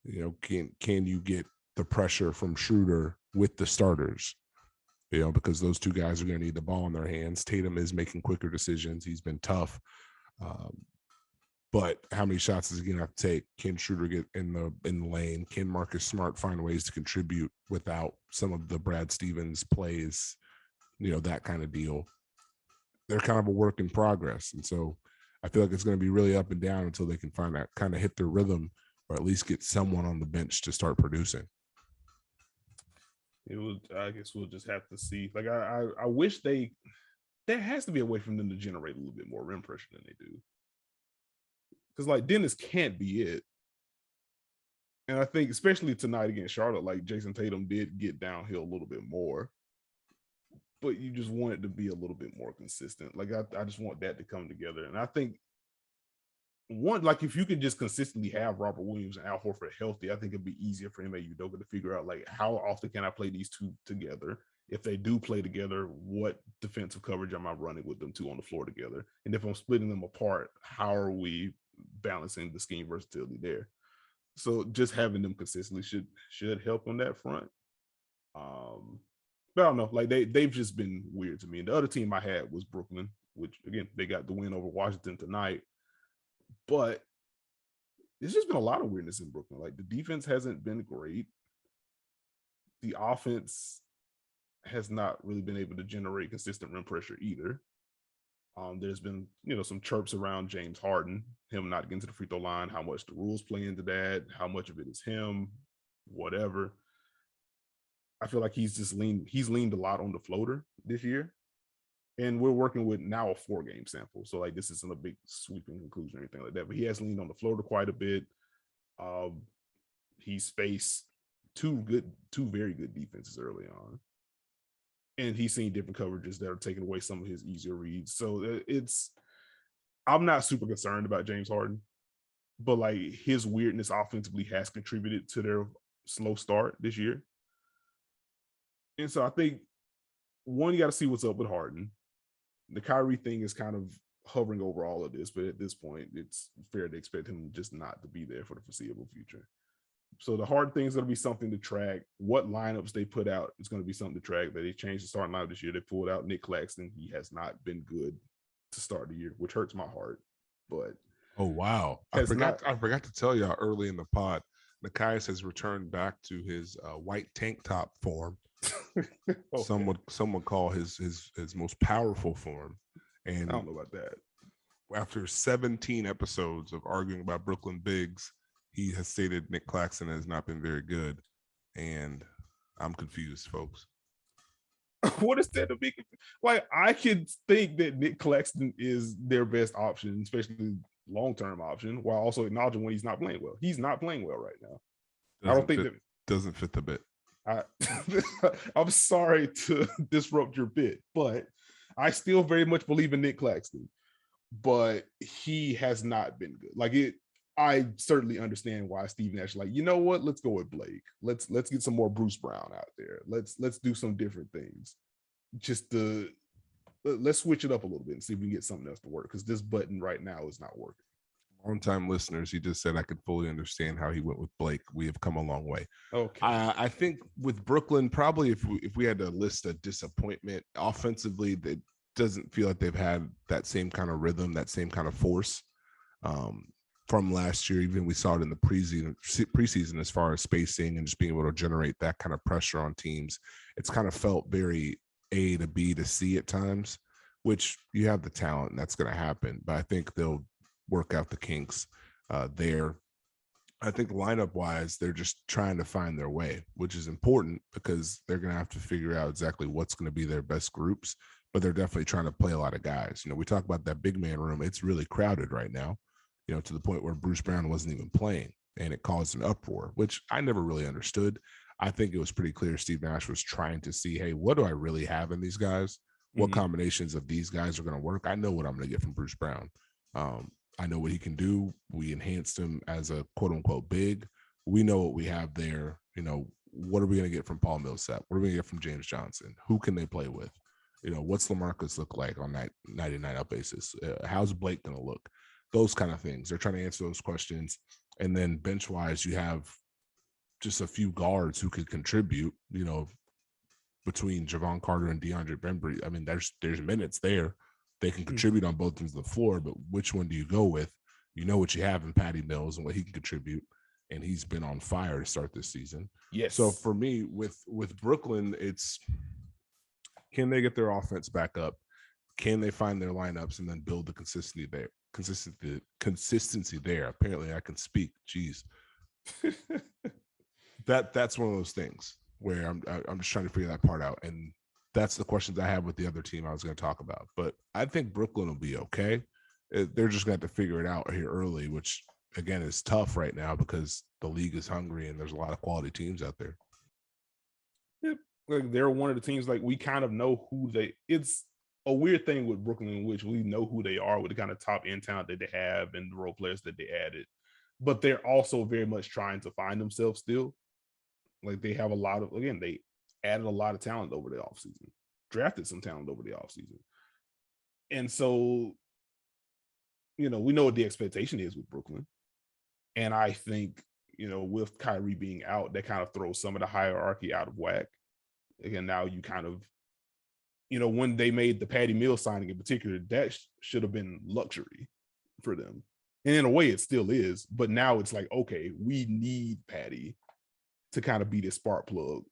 You know, can you get the pressure from Schroeder with the starters? You know, because those two guys are going to need the ball in their hands. Tatum is making quicker decisions. He's been tough. But how many shots is he going to have to take? Can Schroeder get in the lane? Can Marcus Smart find ways to contribute without some of the Brad Stevens plays? You know, that kind of deal. They're kind of a work in progress. And so I feel like it's going to be really up and down until they can find that, kind of hit their rhythm, or at least get someone on the bench to start producing. I guess we'll just have to see. Like, I wish there has to be a way for them to generate a little bit more rim pressure than they do. Because, like, Dennis can't be it. And I think, especially tonight against Charlotte, like, Jason Tatum did get downhill a little bit more. But you just want it to be a little bit more consistent. Like, I just want that to come together. And I think, like, if you could just consistently have Robert Williams and Al Horford healthy, I think it'd be easier for Ime Udoka to figure out, like, how often can I play these two together? If they do play together, what defensive coverage am I running with them two on the floor together? And if I'm splitting them apart, how are we balancing the scheme versatility there? So just having them consistently should help on that front. But I don't know, like they've just been weird to me. And the other team I had was Brooklyn, which again, they got the win over Washington tonight. But there's just been a lot of weirdness in Brooklyn. Like, the defense hasn't been great. The offense has not really been able to generate consistent rim pressure either. There's been, some chirps around James Harden, him not getting to the free throw line, how much the rules play into that, how much of it is him, whatever. I feel like he's leaned a lot on the floater this year. And we're working with now a 4-game sample. So, like, this isn't a big sweeping conclusion or anything like that. But he has leaned on the floater quite a bit. he's faced two very good defenses early on. And he's seen different coverages that are taking away some of his easier reads. So I'm not super concerned about James Harden, but like his weirdness offensively has contributed to their slow start this year. And so I think, one, you got to see what's up with Harden. The Kyrie thing is kind of hovering over all of this, but at this point, it's fair to expect him just not to be there for the foreseeable future. So the hard thing is going to be something to track. What lineups they put out is going to be something to track. That they changed the starting lineup this year. They pulled out Nick Claxton. He has not been good to start the year, which hurts my heart. But oh wow, I forgot to tell y'all early in the pod, Nekias has returned back to his white tank top form. Okay. Some would call his most powerful form. And I don't know about that. After 17 episodes of arguing about Brooklyn bigs, he has stated Nick Claxton has not been very good, and I'm confused, folks. What is there to be confused? Like, I could think that Nick Claxton is their best option, especially long-term option, while also acknowledging when he's not playing well. He's not playing well right now. Doesn't fit the bit. I'm sorry to disrupt your bit, but I still very much believe in Nick Claxton, but he has not been good. Like, I certainly understand why Steve Nash like, you know what? Let's go with Blake. Let's get some more Bruce Brown out there. Let's do some different things. Let's switch it up a little bit and see if we can get something else to work, because this button right now is not working. Long-time listeners, he just said I could fully understand how he went with Blake. We have come a long way. Okay. I think with Brooklyn, probably if we had to list a disappointment offensively, that doesn't feel like they've had that same kind of rhythm, that same kind of force from last year. Even we saw it in the preseason as far as spacing and just being able to generate that kind of pressure on teams. It's kind of felt very A to B to C at times, which you have the talent and that's going to happen. But I think they'll work out the kinks there. I think lineup wise, they're just trying to find their way, which is important because they're going to have to figure out exactly what's going to be their best groups, but they're definitely trying to play a lot of guys. You know, we talk about that big man room. It's really crowded right now, you know, to the point where Bruce Brown wasn't even playing and it caused an uproar, which I never really understood. I think it was pretty clear Steve Nash was trying to see, hey, what do I really have in these guys? What combinations of these guys are going to work? I know what I'm going to get from Bruce Brown. I know what he can do. We enhanced him as a quote unquote big. We know what we have there. You know, what are we going to get from Paul Millsap? What are we going to get from James Johnson? Who can they play with? You know, what's LaMarcus look like on that 99 up basis? How's Blake going to look? Those kind of things. They're trying to answer those questions. And then bench wise, you have just a few guards who could contribute, you know, between Javon Carter and DeAndre Bembry. I mean, there's minutes there. They can contribute on both ends of the floor, but which one do you go with? You know what you have in Patty Mills and what he can contribute, and he's been on fire to start this season. Yes. So for me, with Brooklyn, it's can they get their offense back up? Can they find their lineups and then build the consistency there? Apparently, I can speak. Jeez, that's one of those things where I'm just trying to figure that part out. And that's the questions I have with the other team I was going to talk about. But I think Brooklyn will be okay. They're just going to have to figure it out here early, which, again, is tough right now because the league is hungry and there's a lot of quality teams out there. Yep. Like, they're one of the teams, like, we kind of know who it's a weird thing with Brooklyn in which we know who they are with the kind of top end talent that they have and the role players that they added. But they're also very much trying to find themselves still. Like, they have they added a lot of talent over the offseason, drafted some talent over the offseason. And so, you know, we know what the expectation is with Brooklyn. And I think, you know, with Kyrie being out, that kind of throws some of the hierarchy out of whack. Again, now you kind of, you know, when they made the Patty Mills signing in particular, that should have been luxury for them. And in a way, it still is. But now it's like, okay, we need Patty to kind of be this spark plug,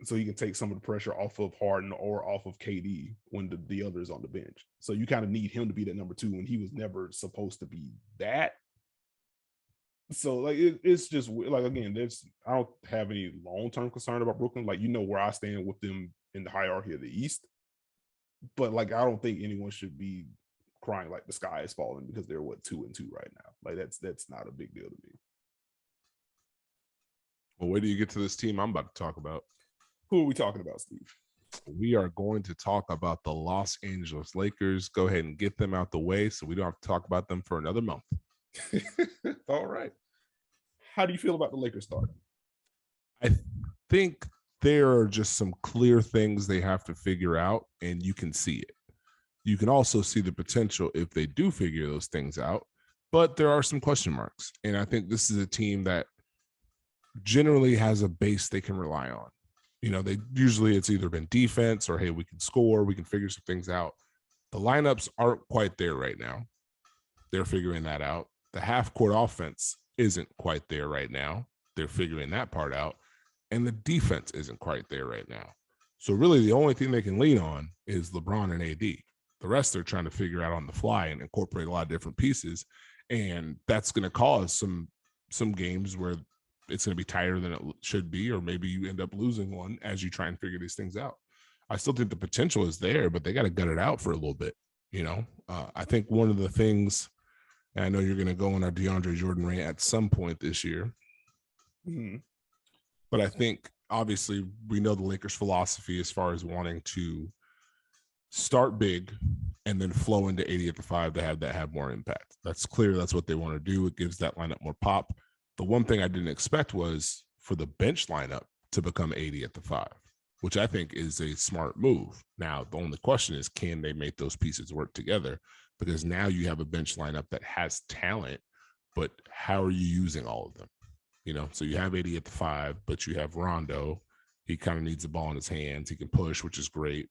so you can take some of the pressure off of Harden or off of KD when the other is on the bench. So you kind of need him to be that number two when he was never supposed to be that. So like it's just like, again, I don't have any long-term concern about Brooklyn. Like, you know where I stand with them in the hierarchy of the East, but like I don't think anyone should be crying like the sky is falling because they're 2-2 right now. Like that's not a big deal to me. Well, wait till you get to this team I'm about to talk about. Who are we talking about, Steve? We are going to talk about the Los Angeles Lakers. Go ahead and get them out the way so we don't have to talk about them for another month. All right. How do you feel about the Lakers start? I think there are just some clear things they have to figure out, and you can see it. You can also see the potential if they do figure those things out, but there are some question marks. And I think this is a team that generally has a base they can rely on. You know, it's either been defense or, hey, we can score, we can figure some things out. The lineups aren't quite there right now. They're figuring that out. The half-court offense isn't quite there right now. They're figuring that part out. And the defense isn't quite there right now. So really the only thing they can lean on is LeBron and AD. The rest they're trying to figure out on the fly and incorporate a lot of different pieces. And that's going to cause some games where it's going to be tighter than it should be, or maybe you end up losing one as you try and figure these things out. I still think the potential is there, but they got to gut it out for a little bit. You know, I think one of the things, and I know you're going to go on our DeAndre Jordan rant at some point this year, but I think obviously we know the Lakers' philosophy as far as wanting to start big and then flow into 80 at the 5 to have more impact. That's clear. That's what they want to do. It gives that lineup more pop. The one thing I didn't expect was for the bench lineup to become 80 at the 5, which I think is a smart move. Now, the only question is, can they make those pieces work together? Because now you have a bench lineup that has talent, but how are you using all of them? You know, so you have 80 at the 5, but you have Rondo. He kind of needs the ball in his hands. He can push, which is great.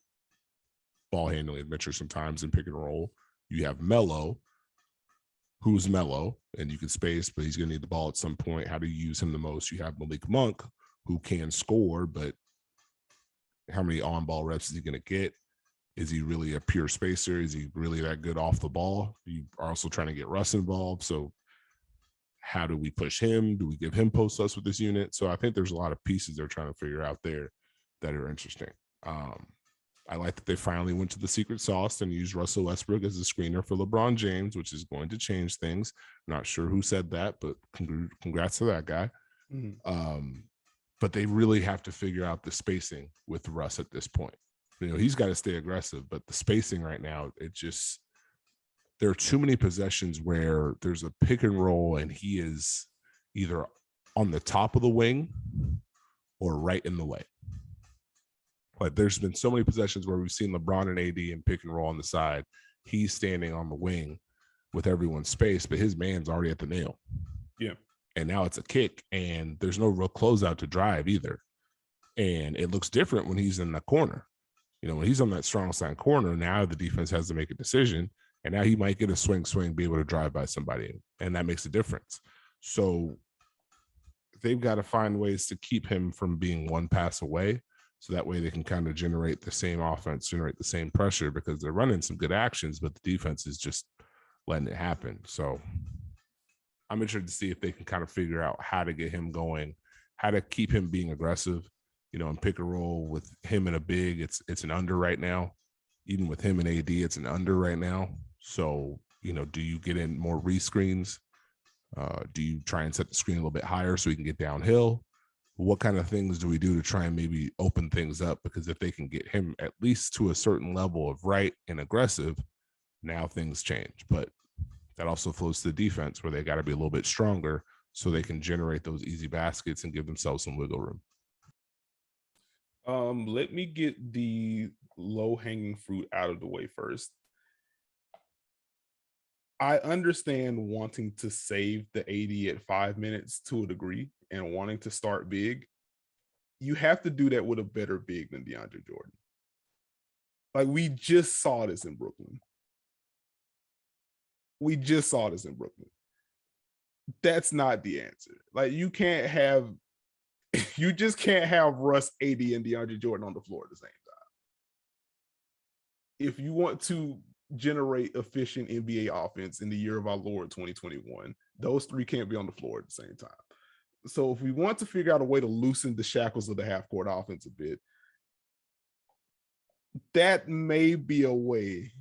Ball handling adventure sometimes in pick and roll. You have Melo, who's Melo, and you can space, but he's going to need the ball at some point. How do you use him the most? You have Malik Monk, who can score, but how many on-ball reps is he going to get? Is he really a pure spacer? Is he really that good off the ball? You are also trying to get Russ involved. So how do we push him? Do we give him post-ups with this unit? So I think there's a lot of pieces they're trying to figure out there that are interesting. I like that they finally went to the secret sauce and used Russell Westbrook as a screener for LeBron James, which is going to change things. Not sure who said that, but congrats to that guy. But they really have to figure out the spacing with Russ at this point. You know, he's got to stay aggressive, but the spacing right now, there are too many possessions where there's a pick and roll and he is either on the top of the wing or right in the way. Like there's been so many possessions where we've seen LeBron and AD in pick and roll on the side. He's standing on the wing with everyone's space, but his man's already at the nail. Yeah. And now it's a kick and there's no real closeout to drive either. And it looks different when he's in the corner. You know, when he's on that strong side corner, now the defense has to make a decision. And now he might get a swing, be able to drive by somebody. And that makes a difference. So they've got to find ways to keep him from being one pass away. So that way they can kind of generate the same offense, generate the same pressure, because they're running some good actions, but the defense is just letting it happen. So I'm interested to see if they can kind of figure out how to get him going, how to keep him being aggressive, you know, and pick a roll with him and a big. It's an under right now. Even with him and AD, it's an under right now. So, you know, do you get in more rescreens? Do you try and set the screen a little bit higher so he can get downhill? What kind of things do we do to try and maybe open things up? Because if they can get him at least to a certain level of right and aggressive, now things change. But that also flows to the defense where they got to be a little bit stronger so they can generate those easy baskets and give themselves some wiggle room. Let me get the low-hanging fruit out of the way first. I understand wanting to save the 80 at 5 minutes to a degree and wanting to start big. You have to do that with a better big than DeAndre Jordan. Like, we just saw this in Brooklyn. That's not the answer. Like, you just can't have Russ, AD, and DeAndre Jordan on the floor at the same time. If you want to generate efficient NBA offense in the year of our Lord 2021, those three can't be on the floor at the same time. So if we want to figure out a way to loosen the shackles of the half-court offense a bit, that may be a way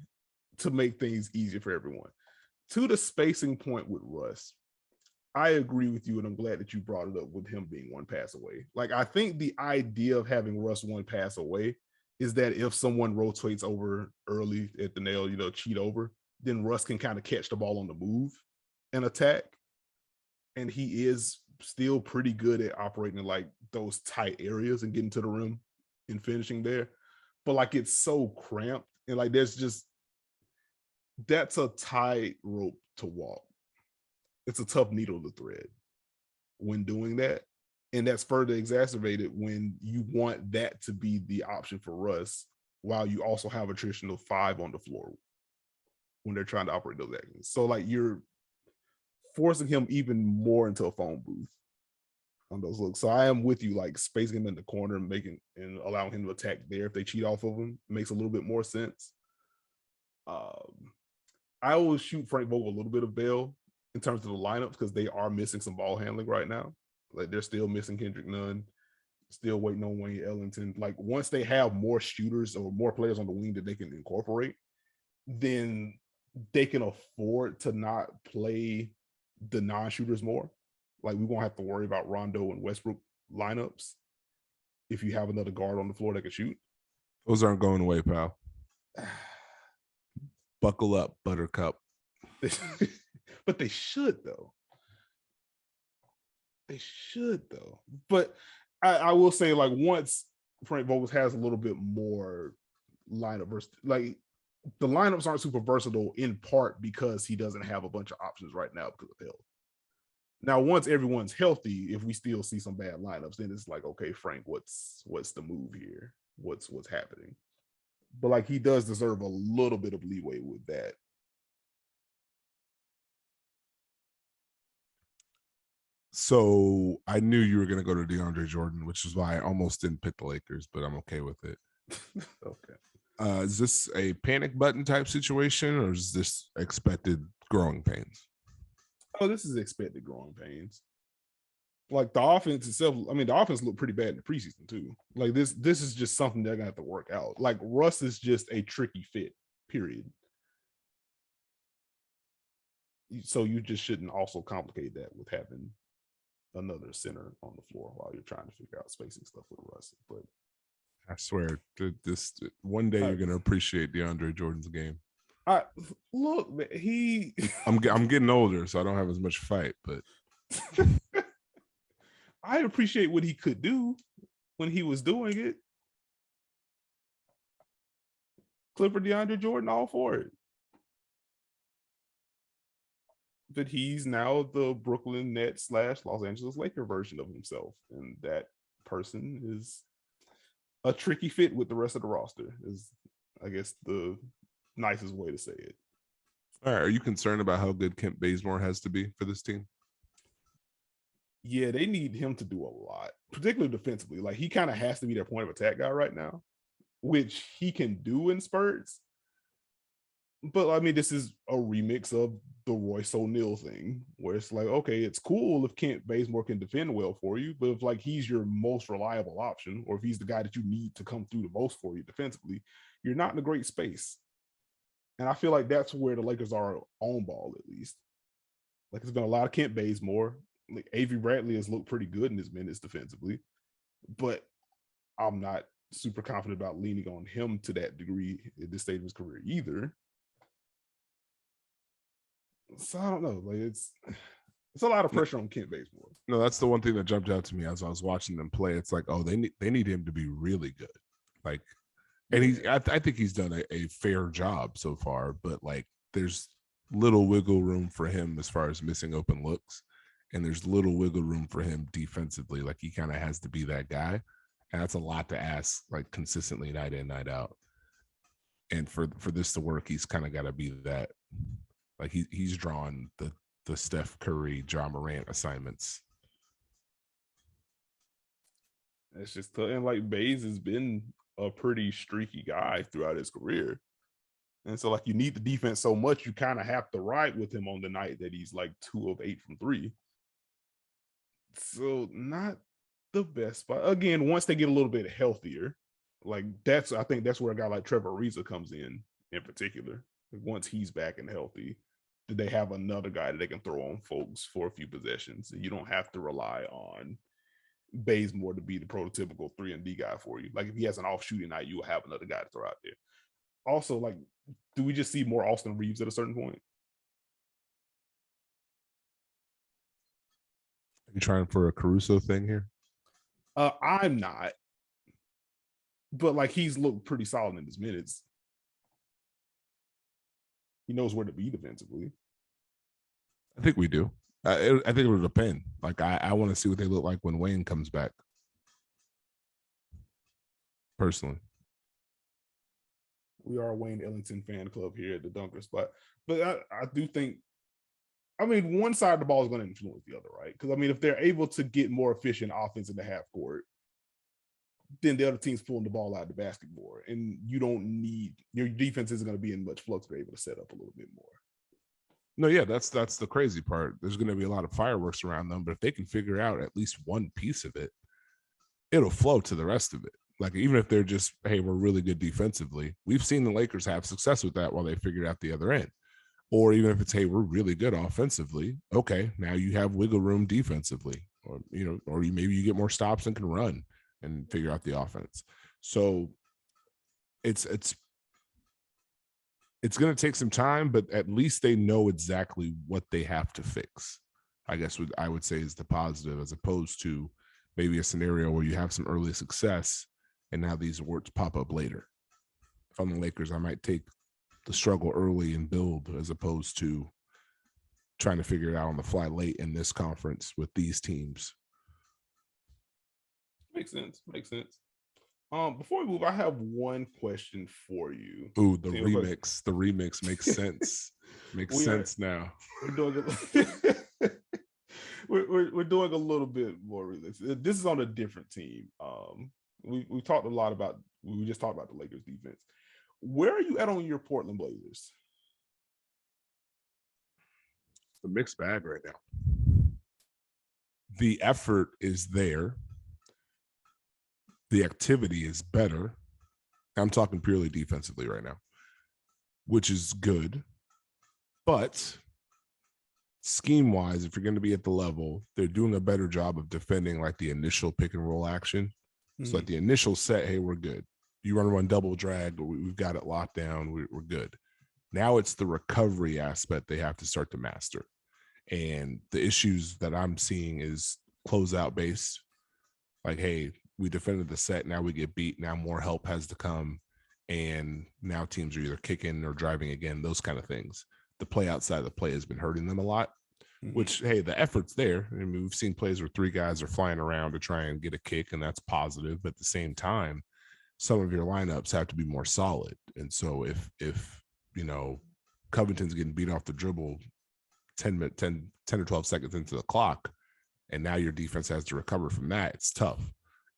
to make things easier for everyone. To the spacing point with Russ, I agree with you, and I'm glad that you brought it up with him being one pass away. Like, I think the idea of having Russ one pass away is that if someone rotates over early at the nail, cheat over, then Russ can kind of catch the ball on the move and attack. And he is still pretty good at operating in like those tight areas and getting to the rim and finishing there. But like, it's so cramped, and like that's a tight rope to walk. It's a tough needle to thread when doing that. And that's further exacerbated when you want that to be the option for Russ, while you also have a traditional 5 on the floor when they're trying to operate those actions. So like, you're forcing him even more into a phone booth on those looks. So I am with you, like spacing him in the corner and allowing him to attack there. If they cheat off of him, it makes a little bit more sense. I will shoot Frank Vogel a little bit of bail in terms of the lineups, because they are missing some ball handling right now. Like, they're still missing Kendrick Nunn, still waiting on Wayne Ellington. Like, once they have more shooters or more players on the wing that they can incorporate, then they can afford to not play the non-shooters more. Like, we won't have to worry about Rondo and Westbrook lineups if you have another guard on the floor that can shoot. Those aren't going away, pal. Buckle up, Buttercup. But they should, though. They should, though. But I will say, like, once Frank Vogel has a little bit more lineup versus, like, the lineups aren't super versatile in part because he doesn't have a bunch of options right now because of health. Now, once everyone's healthy, if we still see some bad lineups, then it's like, okay, Frank, what's the move here? What's happening? But like, he does deserve a little bit of leeway with that. So I knew you were going to go to DeAndre Jordan, which is why I almost didn't pick the Lakers, but I'm okay with it. Okay. Is this a panic button type situation, or is this expected growing pains? Oh, this is expected growing pains. Like, the offense itself, I mean, the offense looked pretty bad in the preseason too. Like, this is just something they're gonna have to work out. Like, Russ is just a tricky fit, period. So you just shouldn't also complicate that with having another center on the floor while you're trying to figure out spacing stuff with Russ. But I swear, this one day you're gonna appreciate DeAndre Jordan's game. Look, I'm getting older, so I don't have as much fight, but I appreciate what he could do when he was doing it. Clipper DeAndre Jordan, all for it. But he's now the Brooklyn Nets / Los Angeles Laker version of himself, and that person is a tricky fit with the rest of the roster, is, I guess, the nicest way to say it. All right, are you concerned about how good Kent Bazemore has to be for this team? Yeah, they need him to do a lot, particularly defensively. Like, he kind of has to be their point of attack guy right now, which he can do in spurts. But I mean, this is a remix of the Royce O'Neal thing, where it's like, okay, it's cool if Kent Bazemore can defend well for you, but if like he's your most reliable option, or if he's the guy that you need to come through the most for you defensively, you're not in a great space. And I feel like that's where the Lakers are on ball, at least. Like, there's been a lot of Kent Bazemore. Like, Avery Bradley has looked pretty good in his minutes defensively, but I'm not super confident about leaning on him to that degree at this stage of his career either. So I don't know. Like, it's a lot of pressure on Kent Bazemore. No, that's the one thing that jumped out to me as I was watching them play. It's like, oh, they need him to be really good. Like, and I think he's done a fair job so far, but like, there's little wiggle room for him as far as missing open looks, and there's little wiggle room for him defensively. Like, he kind of has to be that guy, and that's a lot to ask, like, consistently night in, night out. And for this to work, he's kind of got to be that. Like, he's drawn the Steph Curry, John Morant assignments. It's just, and like, Baze has been a pretty streaky guy throughout his career. And so, like, you need the defense so much, you kind of have to ride with him on the night that he's like 2 of 8 from 3. So not the best spot. Again, once they get a little bit healthier, like, I think that's where a guy like Trevor Ariza comes in particular. Like, once he's back and healthy, that they have another guy that they can throw on folks for a few possessions. And you don't have to rely on Bazemore to be the prototypical 3-and-D guy for you. Like if he has an off shooting night, you'll have another guy to throw out there. Also, like, do we just see more Austin Reeves at a certain point? Are you trying for a Caruso thing here? I'm not. But like he's looked pretty solid in his minutes. He knows where to be defensively. I think we do. I think it would depend. Like I want to see what they look like when Wayne comes back. Personally, we are a Wayne Ellington fan club here at the Dunker spot, but I do think. I mean, one side of the ball is going to influence the other, right? Because I mean, if they're able to get more efficient offense in the half court, then the other team's pulling the ball out of the basket more, and you don't need your defense isn't going to be in much flux. They're able to set up a little bit more. No, yeah, that's the crazy part. There's going to be a lot of fireworks around them, but if they can figure out at least one piece of it, it'll flow to the rest of it. Like even if they're just, hey, we're really good defensively, we've seen the Lakers have success with that while they figured out the other end. Or even if it's, hey, we're really good offensively, okay, now you have wiggle room defensively, or maybe you get more stops and can run and figure out the offense. So it's going to take some time, but at least they know exactly what they have to fix. I guess what I would say is the positive, as opposed to maybe a scenario where you have some early success and now these awards pop up later. If I'm the Lakers, I might take the struggle early and build, as opposed to trying to figure it out on the fly late in this conference with these teams. Makes sense. Before we move, I have one question for you. Ooh, the remix. The remix makes sense. Makes sense now. We're doing a little bit more realistic. This is on a different team. We talked a lot about. We just talked about the Lakers defense. Where are you at on your Portland Blazers? It's a mixed bag right now. The effort is there. The activity is better. I'm talking purely defensively right now, which is good. But scheme-wise, if you're going to be at the level, they're doing a better job of defending like the initial pick and roll action. Mm-hmm. So like the initial set, hey, we're good. You run double drag, we've got it locked down, we're good. Now it's the recovery aspect they have to start to master. And the issues that I'm seeing is closeout based. Like, hey, we defended the set, now we get beat, now more help has to come, and now teams are either kicking or driving again, those kind of things. The play outside of the play has been hurting them a lot, which, hey, the effort's there. I mean, we've seen plays where three guys are flying around to try and get a kick, and that's positive. But at the same time, some of your lineups have to be more solid. And so if Covington's getting beat off the dribble 10 or 12 seconds into the clock, and now your defense has to recover from that, it's tough.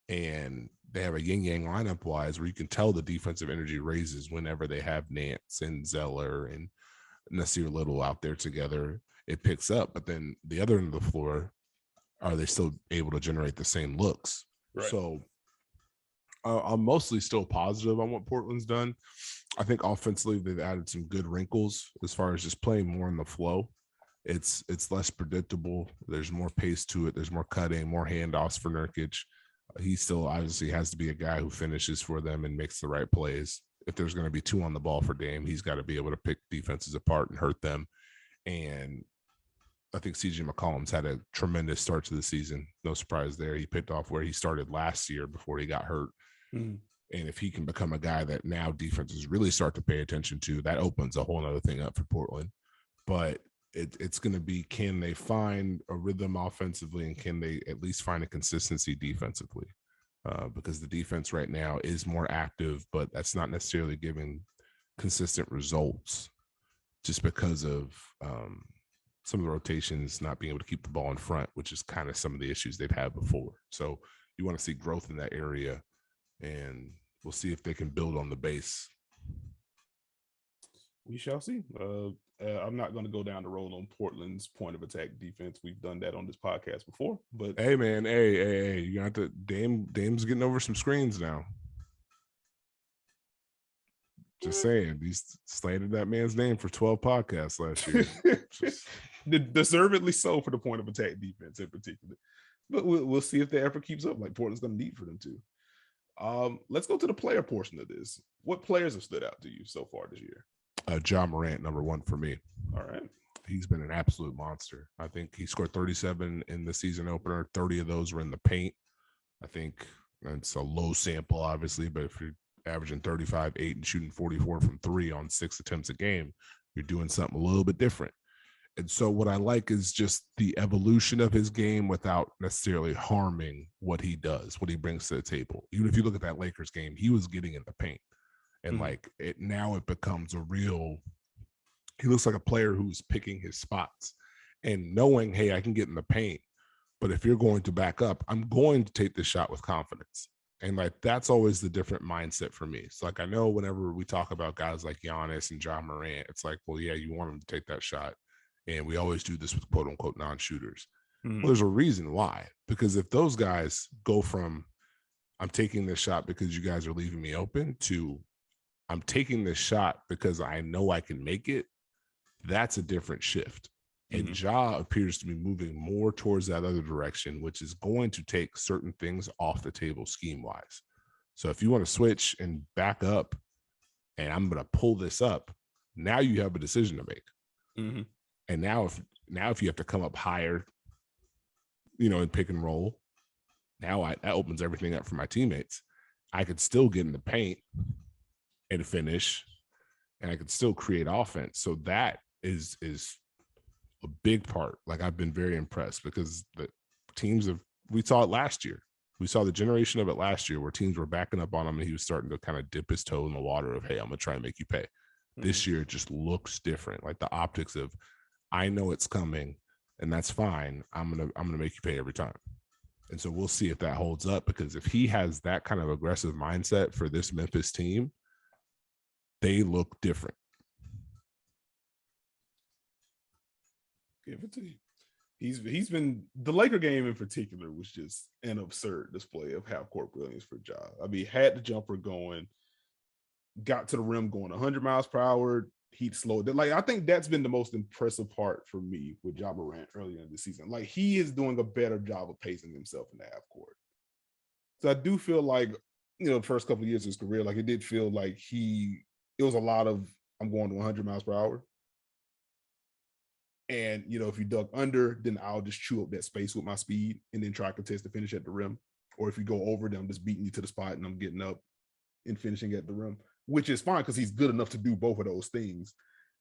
And they have a yin-yang lineup wise where you can tell the defensive energy raises whenever they have Nance and Zeller and Nasir Little out there together. It picks up, but then the other end of the floor, are they still able to generate the same looks? Right. So I'm mostly still positive on what Portland's done. I think offensively they've added some good wrinkles as far as just playing more in the flow. It's less predictable. There's more pace to it. There's more cutting, more handoffs for Nurkic. He still obviously has to be a guy who finishes for them and makes the right plays. If there's going to be two on the ball for Dame, he's got to be able to pick defenses apart and hurt them. And I think CJ McCollum's had a tremendous start to the season. No surprise there. He picked off where he started last year before he got hurt. Mm-hmm. And if he can become a guy that now defenses really start to pay attention to, that opens a whole other thing up for Portland. But it's going to be, can they find a rhythm offensively, and can they at least find a consistency defensively? Because the defense right now is more active, but that's not necessarily giving consistent results just because of some of the rotations not being able to keep the ball in front, which is kind of some of the issues they've had before. So you want to see growth in that area, and we'll see if they can build on the base. We shall see. I'm not going to go down the road on Portland's point of attack defense. We've done that on this podcast before. But hey, man, hey, you got to Dame's getting over some screens now. Just saying, he's slandered that man's name for 12 podcasts last year. Deservedly so for the point of attack defense in particular. But we'll see if the effort keeps up, like Portland's going to need for them to. Let's go to the player portion of this. What players have stood out to you so far this year? Ja Morant, number one for me. All right. He's been an absolute monster. I think he scored 37 in the season opener. 30 of those were in the paint. I think it's a low sample, obviously, but if you're averaging 35, 8, and shooting 44 from 3 on 6 attempts a game, you're doing something a little bit different. And so what I like is just the evolution of his game without necessarily harming what he does, what he brings to the table. Even if you look at that Lakers game, he was getting in the paint. And like now it becomes a real, he looks like a player who's picking his spots and knowing, hey, I can get in the paint, but if you're going to back up, I'm going to take this shot with confidence. And like, that's always the different mindset for me. So like, I know whenever we talk about guys like Giannis and Ja Morant, it's like, well, yeah, you want him to take that shot. And we always do this with quote unquote non-shooters. Well, there's a reason why, because if those guys go from, I'm taking this shot because you guys are leaving me open, to I'm taking this shot because I know I can make it, that's a different shift. And Ja appears to be moving more towards that other direction, which is going to take certain things off the table scheme-wise. So if you want to switch and back up and I'm going to pull this up, now you have a decision to make. And now if you have to come up higher, in pick and roll, now that opens everything up for my teammates. I could still get in the paint and finish, and I could still create offense. So that is a big part. Like, I've been very impressed because the teams we saw it last year. We saw the generation of it last year where teams were backing up on him and he was starting to kind of dip his toe in the water of, hey, I'm going to try and make you pay. This year it just looks different. Like the optics of, I know it's coming and that's fine. I'm going to make you pay every time. And so we'll see if that holds up, because if he has that kind of aggressive mindset for this Memphis team, they look different. Give it to you. He's been, the Laker game in particular was just an absurd display of half-court brilliance for Ja. I mean, had the jumper going, got to the rim going 100 miles per hour. He'd slowed it. Like, I think that's been the most impressive part for me with Ja Morant earlier in the season. Like, he is doing a better job of pacing himself in the half-court. So I do feel like, the first couple of years of his career, like, it did feel like it was a lot of, I'm going to 100 miles per hour. And, if you dug under, then I'll just chew up that space with my speed and then try to contest the finish at the rim. Or if you go over, then I'm just beating you to the spot and I'm getting up and finishing at the rim, which is fine because he's good enough to do both of those things.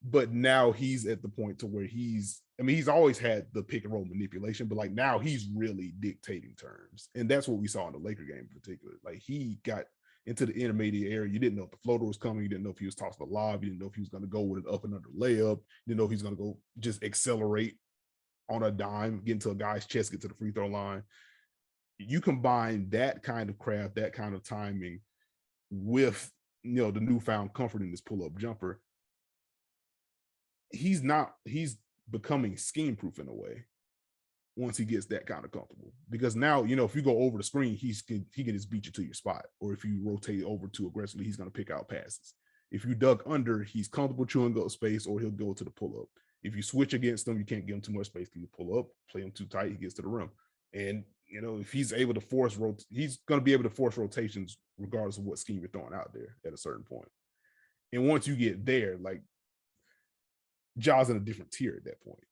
But now he's at the point to where he's always had the pick and roll manipulation, but like now he's really dictating terms. And that's what we saw in the Laker game in particular. Like, he got into the intermediate area. You didn't know if the floater was coming. You didn't know if he was tossing the lob. You didn't know if he was going to go with an up and under layup. You didn't know if he's going to go just accelerate on a dime, get into a guy's chest, get to the free throw line. You combine that kind of craft, that kind of timing with, the newfound comfort in this pull-up jumper. He's becoming scheme proof in a way once he gets that kind of comfortable, because now, if you go over the screen, he can just beat you to your spot. Or if you rotate over too aggressively, he's going to pick out passes. If you dug under, he's comfortable chewing up space, or he'll go to the pull-up. If you switch against him, you can't give him too much space. Can you pull up, play him too tight, he gets to the rim. And, if he's able to he's going to be able to force rotations regardless of what scheme you're throwing out there at a certain point. And once you get there, like, Ja's in a different tier at that point.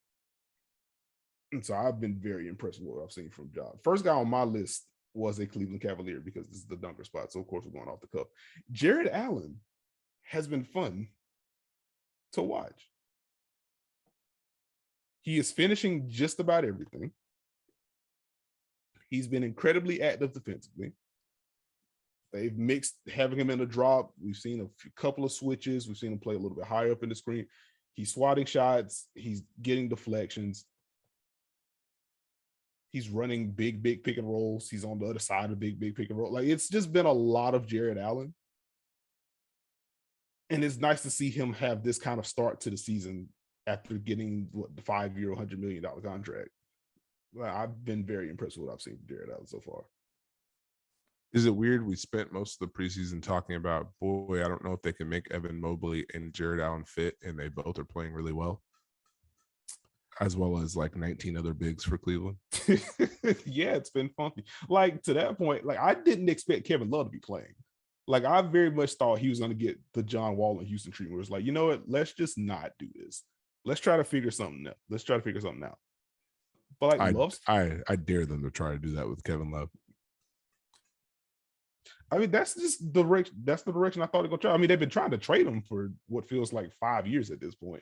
And so I've been very impressed with what I've seen from Ja. First guy on my list was a Cleveland Cavalier, because this is the dunker spot. So, of course, we're going off the cuff. Jared Allen has been fun to watch. He is finishing just about everything. He's been incredibly active defensively. They've mixed having him in a drop. We've seen a couple of switches. We've seen him play a little bit higher up in the screen. He's swatting shots. He's getting deflections. He's running big pick and rolls. He's on the other side of big pick and roll. Like, it's just been a lot of Jared Allen. And it's nice to see him have this kind of start to the season after getting the 5-year, $100 million contract. Well, I've been very impressed with what I've seen from Jared Allen so far. Is it weird we spent most of the preseason talking about, boy, I don't know if they can make Evan Mobley and Jared Allen fit, and they both are playing really well, as well as like 19 other bigs for Cleveland? Yeah, it's been funky. Like, to that point, like, I didn't expect Kevin Love to be playing. Like, I very much thought he was going to get the John Wall and Houston treatment, where it's like, you know what? Let's just not do this. Let's try to figure something out. But like, I dare them to try to do that with Kevin Love. I mean, that's just the direction I thought they're gonna try. I mean, they've been trying to trade him for what feels like 5 years at this point.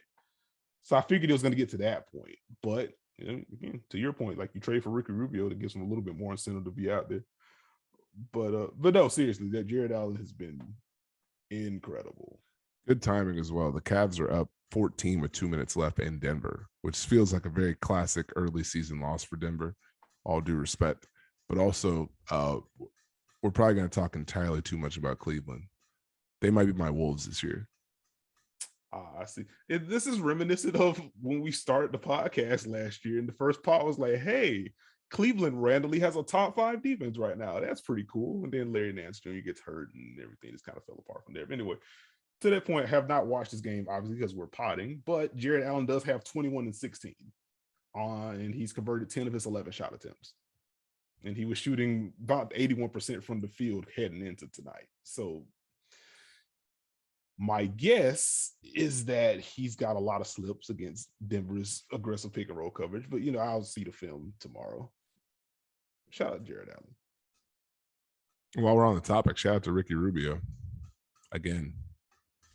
So I figured it was gonna get to that point. But again, to your point, like, you trade for Ricky Rubio to give him a little bit more incentive to be out there. But no, seriously, that Jared Allen has been incredible. Good timing as well. The Cavs are up 14 with 2 minutes left in Denver, which feels like a very classic early season loss for Denver, all due respect. But also, we're probably going to talk entirely too much about Cleveland. They might be my Wolves this year. I see. This is reminiscent of when we started the podcast last year, and the first part was like, hey, Cleveland randomly has a top 5 defense right now. That's pretty cool. And then Larry Nance Jr. gets hurt and everything just kind of fell apart from there. But anyway, to that point, I have not watched this game, obviously, because we're potting, but Jared Allen does have 21 and 16 and he's converted 10 of his 11 shot attempts. And he was shooting about 81% from the field heading into tonight. So my guess is that he's got a lot of slips against Denver's aggressive pick and roll coverage, but I'll see the film tomorrow. Shout out Jared Allen. While we're on the topic, shout out to Ricky Rubio. Again,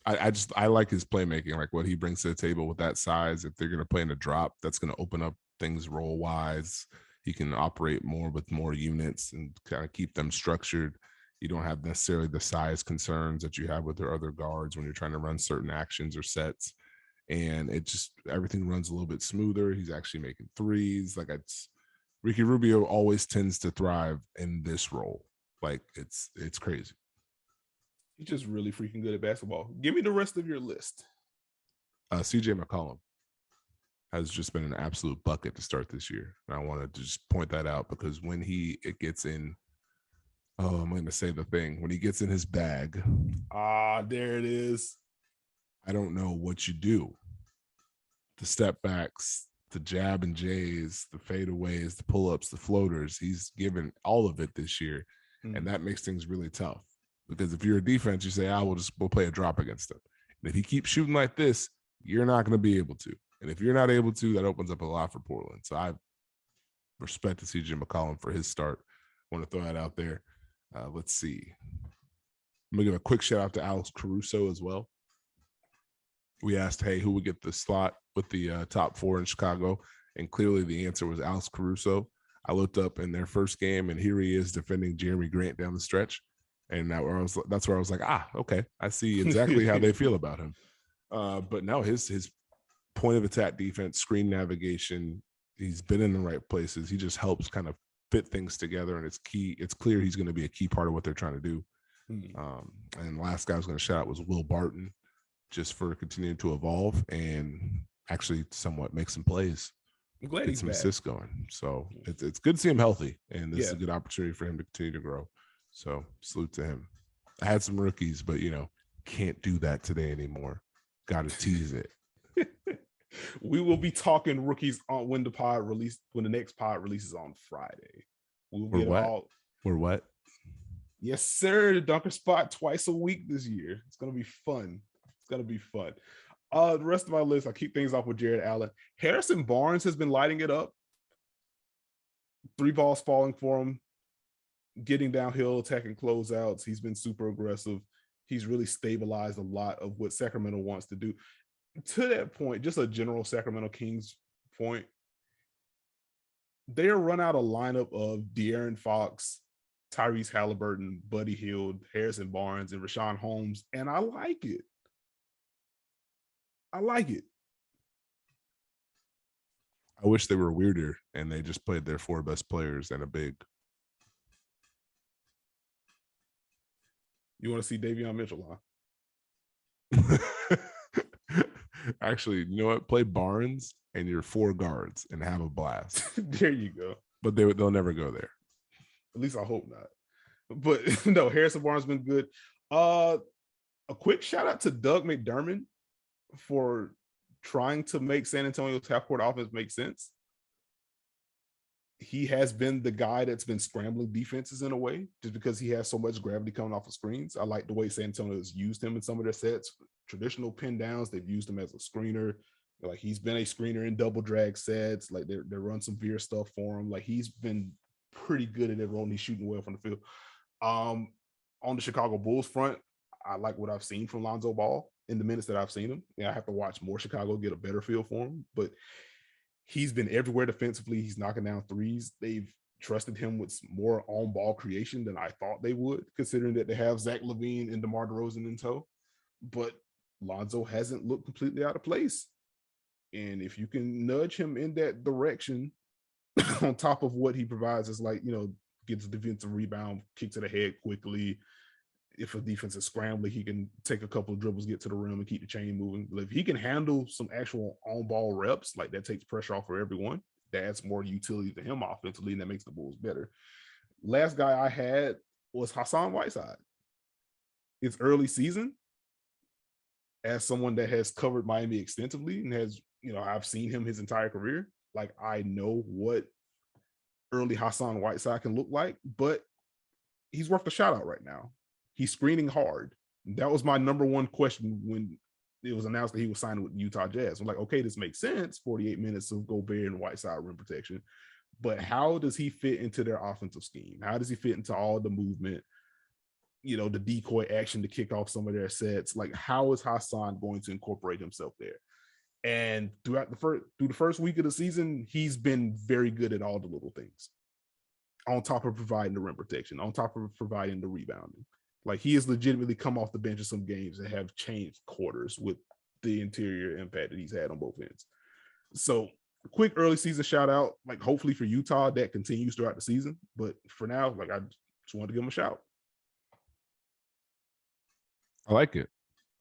I like his playmaking, like what he brings to the table with that size. If they're going to play in a drop, that's going to open up things role wise. He can operate more with more units and kind of keep them structured. You don't have necessarily the size concerns that you have with their other guards when you're trying to run certain actions or sets. And it just, everything runs a little bit smoother. He's actually making threes. Like, Ricky Rubio always tends to thrive in this role. Like, it's crazy. He's just really freaking good at basketball. Give me the rest of your list. CJ McCollum has just been an absolute bucket to start this year. And I wanted to just point that out because when it gets in, I'm going to say the thing, when he gets in his bag. There it is. I don't know what you do. The step backs, the jab and J's, the fadeaways, the pull-ups, the floaters. He's given all of it this year. And that makes things really tough. Because if you're a defense, you say, we'll play a drop against him. And if he keeps shooting like this, you're not going to be able to. And if you're not able to, that opens up a lot for Portland. So I respect to CJ McCollum for his start. I want to throw that out there. Let's see. I'm going to give a quick shout out to Alex Caruso as well. We asked, hey, who would get the slot with the top 4 in Chicago? And clearly the answer was Alex Caruso. I looked up in their first game, and here he is defending Jeremy Grant down the stretch. And that's where I was like, okay, I see exactly how they feel about him. But no, his point of attack defense, screen navigation, he's been in the right places. He just helps kind of fit things together, and it's key. It's clear he's going to be a key part of what they're trying to do. And the last guy I was going to shout out was Will Barton, just for continuing to evolve and actually somewhat make some plays. I'm glad he's some back. assists going. So it's good to see him healthy, and this is a good opportunity for him to continue to grow. So salute to him. I had some rookies, but can't do that today anymore. Got to tease it. We will be talking rookies on when the next pod releases on Friday. We'll get all. We're what? Yes, sir. The Duncan spot twice a week this year. It's gonna be fun. The rest of my list, I keep things off with Jared Allen. Harrison Barnes has been lighting it up. 3 balls falling for him, getting downhill, attacking closeouts. He's been super aggressive. He's really stabilized a lot of what Sacramento wants to do. To that point, just a general Sacramento Kings point, they're run out a lineup of De'Aaron Fox, Tyrese Halliburton, Buddy Hield, Harrison Barnes, and Rashawn Holmes, and I like it. I wish they were weirder and they just played their 4 best players and a big. You want to see Davion Mitchell, huh? Actually, you know what? Play Barnes and your 4 guards and have a blast. There you go. But they'll never go there. At least I hope not. But no, Harrison Barnes been good. A quick shout out to Doug McDermott for trying to make San Antonio's half-court offense make sense. He has been the guy that's been scrambling defenses in a way, just because he has so much gravity coming off of screens. I like the way San Antonio has used him in some of their sets. Traditional pin downs, they've used him as a screener. Like, he's been a screener in double drag sets. Like, they run some veer stuff for him. Like, he's been pretty good at it role. He's shooting well from the field. On the Chicago Bulls front, I like what I've seen from Lonzo Ball in the minutes that I've seen him. I have to watch more Chicago, get a better feel for him. But he's been everywhere defensively. He's knocking down threes. They've trusted him with more on-ball creation than I thought they would, considering that they have Zach LaVine and DeMar DeRozan in tow. But Lonzo hasn't looked completely out of place. And if you can nudge him in that direction, on top of what he provides, is like, gets a defensive rebound, kicks to the head quickly. If a defense is scrambling, he can take a couple of dribbles, get to the rim, and keep the chain moving. But if he can handle some actual on-ball reps, like, that takes pressure off for everyone. That adds more utility to him offensively, and that makes the Bulls better. Last guy I had was Hassan Whiteside. It's early season. As someone that has covered Miami extensively and has, I've seen him his entire career, like, I know what early Hassan Whiteside can look like, but he's worth a shout out right now. He's screening hard. That was my number one question when it was announced that he was signing with the Utah Jazz. I'm like, okay, this makes sense. 48 minutes of Gobert and Whiteside rim protection. But how does he fit into their offensive scheme? How does he fit into all the movement, the decoy action to kick off some of their sets? Like, how is Hassan going to incorporate himself there? And through the first week of the season, he's been very good at all the little things, on top of providing the rim protection, on top of providing the rebounding. Like, he has legitimately come off the bench in some games and have changed quarters with the interior impact that he's had on both ends. So, quick early season shout out. Like, hopefully for Utah, that continues throughout the season. But for now, like, I just wanted to give him a shout. I like it.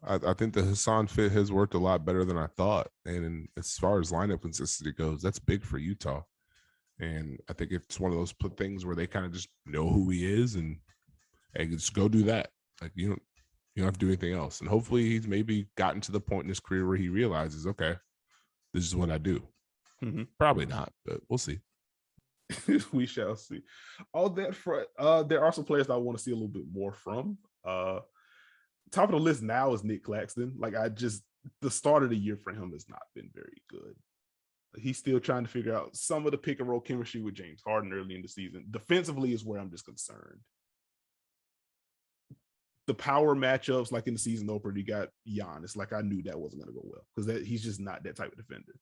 I think the Hassan fit has worked a lot better than I thought. And as far as lineup consistency goes, that's big for Utah. And I think it's one of those things where they kind of just know who he is and just go do that. Like, you don't have to do anything else. And hopefully he's maybe gotten to the point in his career where he realizes, okay, this is what I do. Mm-hmm. Probably not, but we'll see. We shall see. All that front, there are some players that I want to see a little bit more from. Top of the list now is Nick Claxton. Like, the start of the year for him has not been very good. He's still trying to figure out some of the pick and roll chemistry with James Harden early in the season. Defensively is where I'm just concerned. The power matchups, like in the season opener, you got Giannis. Like, I knew that wasn't going to go well because he's just not that type of defender.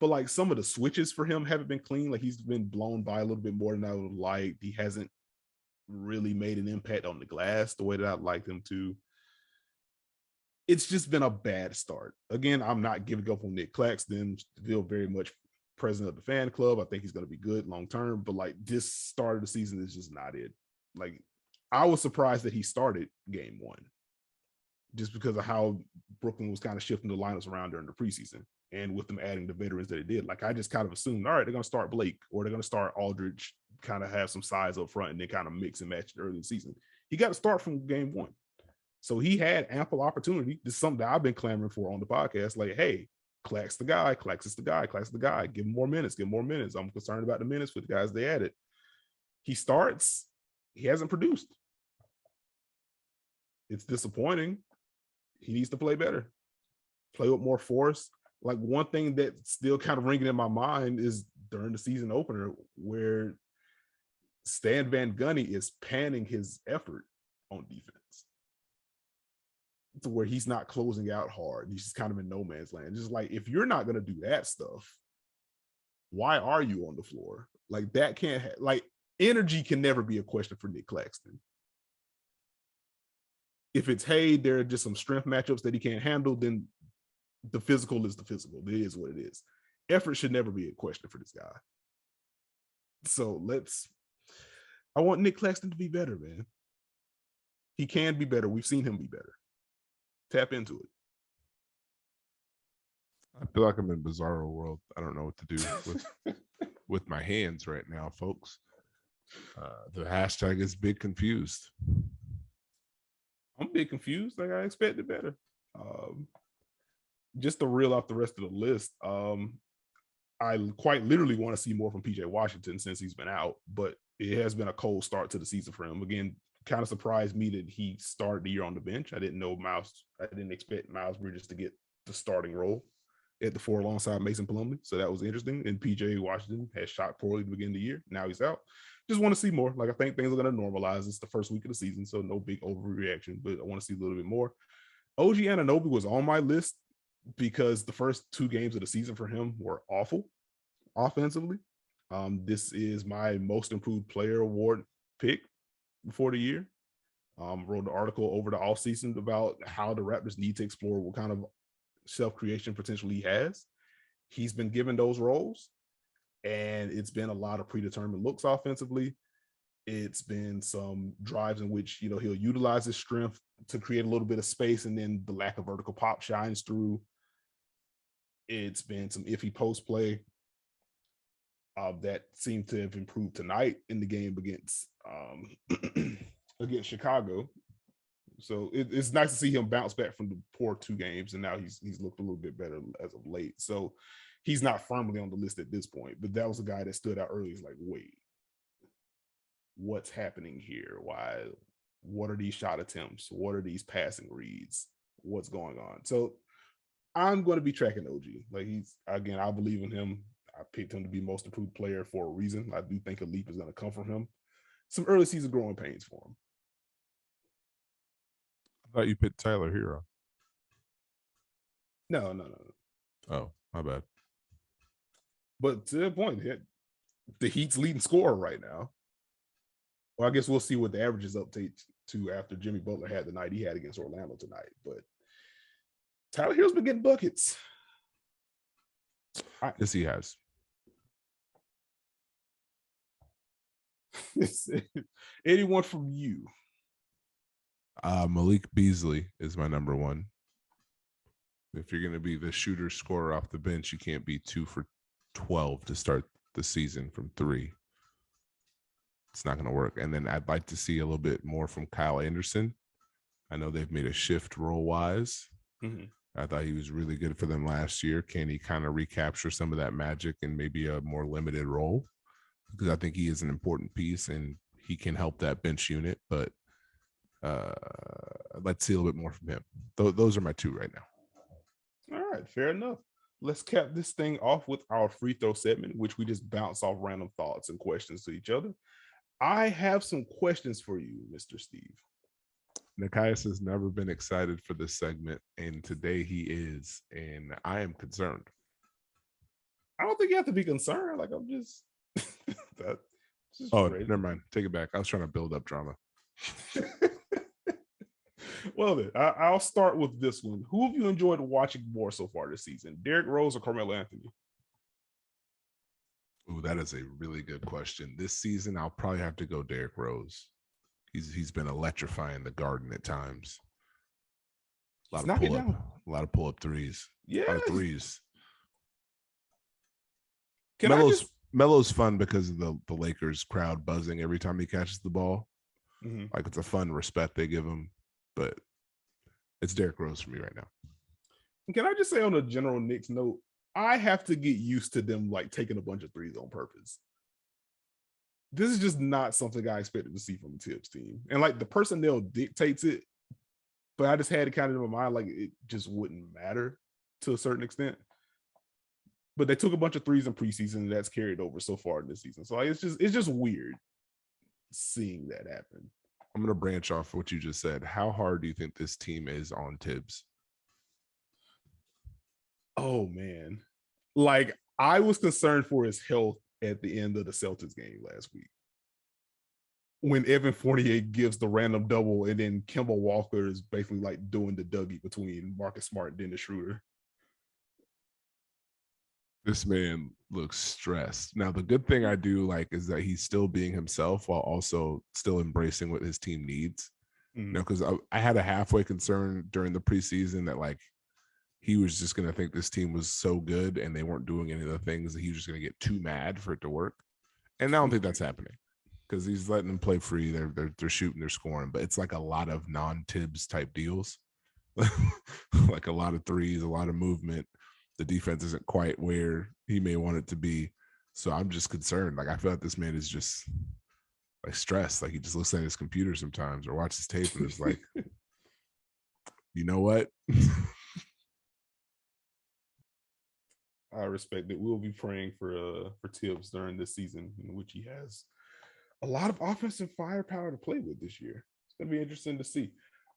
But like, some of the switches for him haven't been clean. Like, he's been blown by a little bit more than I would have liked. He hasn't really made an impact on the glass the way that I'd like him to. It's just been a bad start. Again, I'm not giving up on Nick Claxton. Still very much president of the fan club. I think he's going to be good long term. But like, this start of the season is just not it. Like, I was surprised that he started game one, just because of how Brooklyn was kind of shifting the lineups around during the preseason, and with them adding the veterans that it did. Like, I just kind of assumed, all right, they're going to start Blake, or they're going to start Aldridge, kind of have some size up front, and then kind of mix and match early in the season. He got to start from game one. So he had ample opportunity. This is something that I've been clamoring for on the podcast. Like, hey, Clax the guy, Clax is the guy, Clax the guy. Give him more minutes, give him more minutes. I'm concerned about the minutes with the guys they added. He starts, he hasn't produced. It's disappointing. He needs to play better, play with more force. Like, one thing that's still kind of ringing in my mind is during the season opener where Stan Van Gundy is panning his effort on defense to where he's not closing out hard. He's just kind of in no man's land. Just like, if you're not going to do that stuff, why are you on the floor? Like, that can't like, energy can never be a question for Nick Claxton. If it's, hey, there are just some strength matchups that he can't handle, then the physical is the physical. It is what it is. Effort should never be a question for this guy. So I want Nick Claxton to be better, man. He can be better. We've seen him be better. Tap into it. I feel like I'm in Bizarro world. I don't know what to do with my hands right now, folks. The hashtag is big confused. I'm a bit confused. Like I expected better. Just to reel off the rest of the list, I quite literally want to see more from PJ Washington since he's been out, but it has been a cold start to the season for him. Again, kind of surprised me that he started the year on the bench. I didn't expect Miles Bridges to get the starting role at the 4 alongside Mason Plumlee. So that was interesting. And PJ Washington has shot poorly to begin the year. Now he's out. Just want to see more. Like I think things are going to normalize. It's the first week of the season, so no big overreaction, but I want to see a little bit more. OG Anunoby was on my list because the first 2 games of the season for him were awful offensively. This is my most improved player award pick before the year. Wrote an article over the offseason about how the Raptors need to explore what kind of self-creation potential he has. He's been given those roles, and it's been a lot of predetermined looks offensively. It's been some drives in which, he'll utilize his strength to create a little bit of space, and then the lack of vertical pop shines through. It's been some iffy post play that seemed to have improved tonight in the game against Chicago. So it's nice to see him bounce back from the poor 2 games, and now he's looked a little bit better as of late. So he's not firmly on the list at this point, but that was a guy that stood out early. He's like, wait, what's happening here? Why? What are these shot attempts? What are these passing reads? What's going on? So I'm going to be tracking OG. Like I believe in him. I picked him to be most improved player for a reason. I do think a leap is going to come from him. Some early season growing pains for him. I thought you picked Tyler Hero. No. Oh, my bad. But to that point, the Heat's leading scorer right now. Well, I guess we'll see what the averages update to after Jimmy Butler had the night he had against Orlando tonight. But Tyler Hero's been getting buckets. Yes, he has. Anyone from you? Malik Beasley is my number 1. If you're going to be the shooter scorer off the bench, you can't be 2 for 12 to start the season from 3. It's not going to work. And then I'd like to see a little bit more from Kyle Anderson. I know they've made a shift role-wise. Mm-hmm. I thought he was really good for them last year. Can he kind of recapture some of that magic in maybe a more limited role? Because I think he is an important piece and he can help that bench unit. But let's see a little bit more from him. Those are my 2 right now. All right, fair enough. Let's cap this thing off with our free throw segment, which we just bounce off random thoughts and questions to each other. I have some questions for you, Mr. Steve. Nekias has never been excited for this segment, and today he is, and I am concerned. I don't think you have to be concerned. Like, I'm just... Never mind. Take it back. I was trying to build up drama. Well, then, I'll start with this one. Who have you enjoyed watching more so far this season? Derrick Rose or Carmelo Anthony? Ooh, that is a really good question. This season, I'll probably have to go Derrick Rose. He's been electrifying the Garden at times. A lot of pull-up threes. Yeah. A lot of threes. Melo's fun because of the Lakers crowd buzzing every time he catches the ball. Mm-hmm. Like, it's a fun respect they give him, but it's Derrick Rose for me right now. Can I just say on a general Knicks note, I have to get used to them like taking a bunch of threes on purpose. This is just not something I expected to see from the Tibbs team. And like the personnel dictates it, but I just had it kind of in my mind like it just wouldn't matter to a certain extent. But they took a bunch of threes in preseason, and that's carried over so far in this season. So like, it's just weird seeing that happen. I'm going to branch off what you just said. How hard do you think this team is on Tibbs? Oh, man. Like, I was concerned for his health at the end of the Celtics game last week. When Evan Fournier gives the random double, and then Kemba Walker is basically like doing the Dougie between Marcus Smart and Dennis Schroeder. This man looks stressed. Now, the good thing I do like is that he's still being himself while also still embracing what his team needs. Mm-hmm. You know, because I had a halfway concern during the preseason that like he was just going to think this team was so good and they weren't doing any of the things that he was just going to get too mad for it to work. And I don't think that's happening. because he's letting them play free. They're shooting, they're scoring, but it's like a lot of non-Tibbs type deals, like a lot of threes, a lot of movement. The defense isn't quite where he may want it to be, so I'm just concerned. Like I feel like this man is just like stressed. Like he just looks at his computer sometimes or watches tape and is like, you know what? I respect it. We'll be praying for Tibbs during this season, in which he has a lot of offensive firepower to play with this year. It's gonna be interesting to see.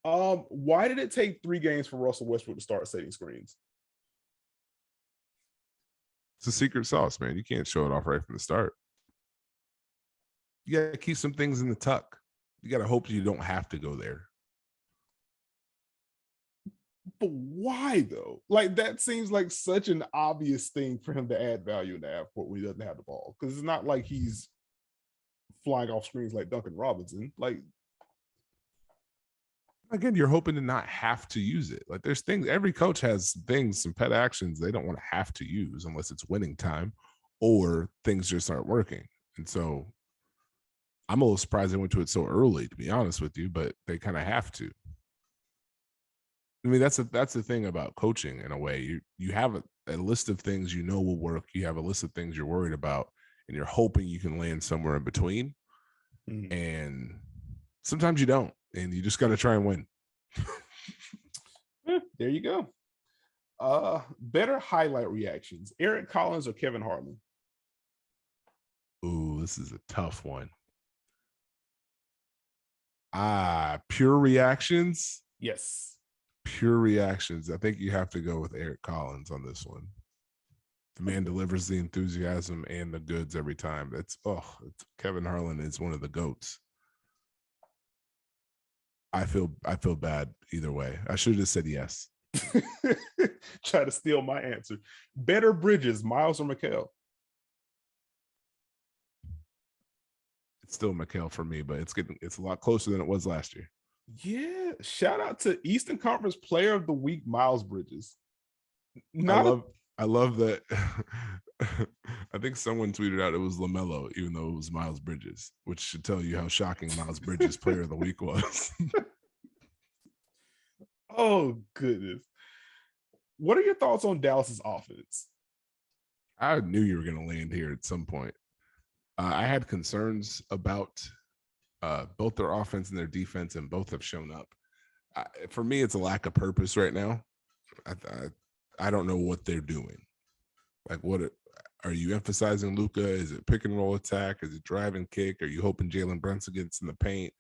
Why did it take 3 games for Russell Westbrook to start setting screens? It's a secret sauce, man. You can't show it off right from the start. You gotta keep some things in the tuck. You gotta hope you don't have to go there. But why though? Like that seems like such an obvious thing for him to add value in the half court when he doesn't have the ball. Because it's not like he's flying off screens like Duncan Robinson. Like again, you're hoping to not have to use it. Like there's things, every coach has things, some pet actions they don't want to have to use unless it's winning time or things just aren't working. And so I'm a little surprised they went to it so early, to be honest with you, but they kind of have to. I mean, that's the thing about coaching in a way. You have a list of things you know will work. You have a list of things you're worried about, and you're hoping you can land somewhere in between. Mm-hmm. And sometimes you don't, and you just got to try and win. There you go. Better highlight reactions: Eric Collins or Kevin Harlan? Ooh, this is a tough one. Pure reactions? Yes. Pure reactions. I think you have to go with Eric Collins on this one. The man delivers the enthusiasm and the goods every time. Kevin Harlan is one of the GOATs. I feel bad either way. I should have said yes. Try to steal my answer. Better bridges, Miles or Mikal? It's still Mikal for me, but it's a lot closer than it was last year. Yeah, shout out to Eastern Conference Player of the Week, Miles Bridges. I love that. I think someone tweeted out it was LaMelo, even though it was Miles Bridges, which should tell you how shocking Miles Bridges Player of the Week was. Oh, goodness. What are your thoughts on Dallas's offense? I knew you were going to land here at some point. I had concerns about both their offense and their defense, and both have shown up. For me, it's a lack of purpose right now. I don't know what they're doing. Like, what are you emphasizing, Luka? Is it pick and roll attack? Is it drive and kick? Are you hoping Jalen Brunson gets in the paint?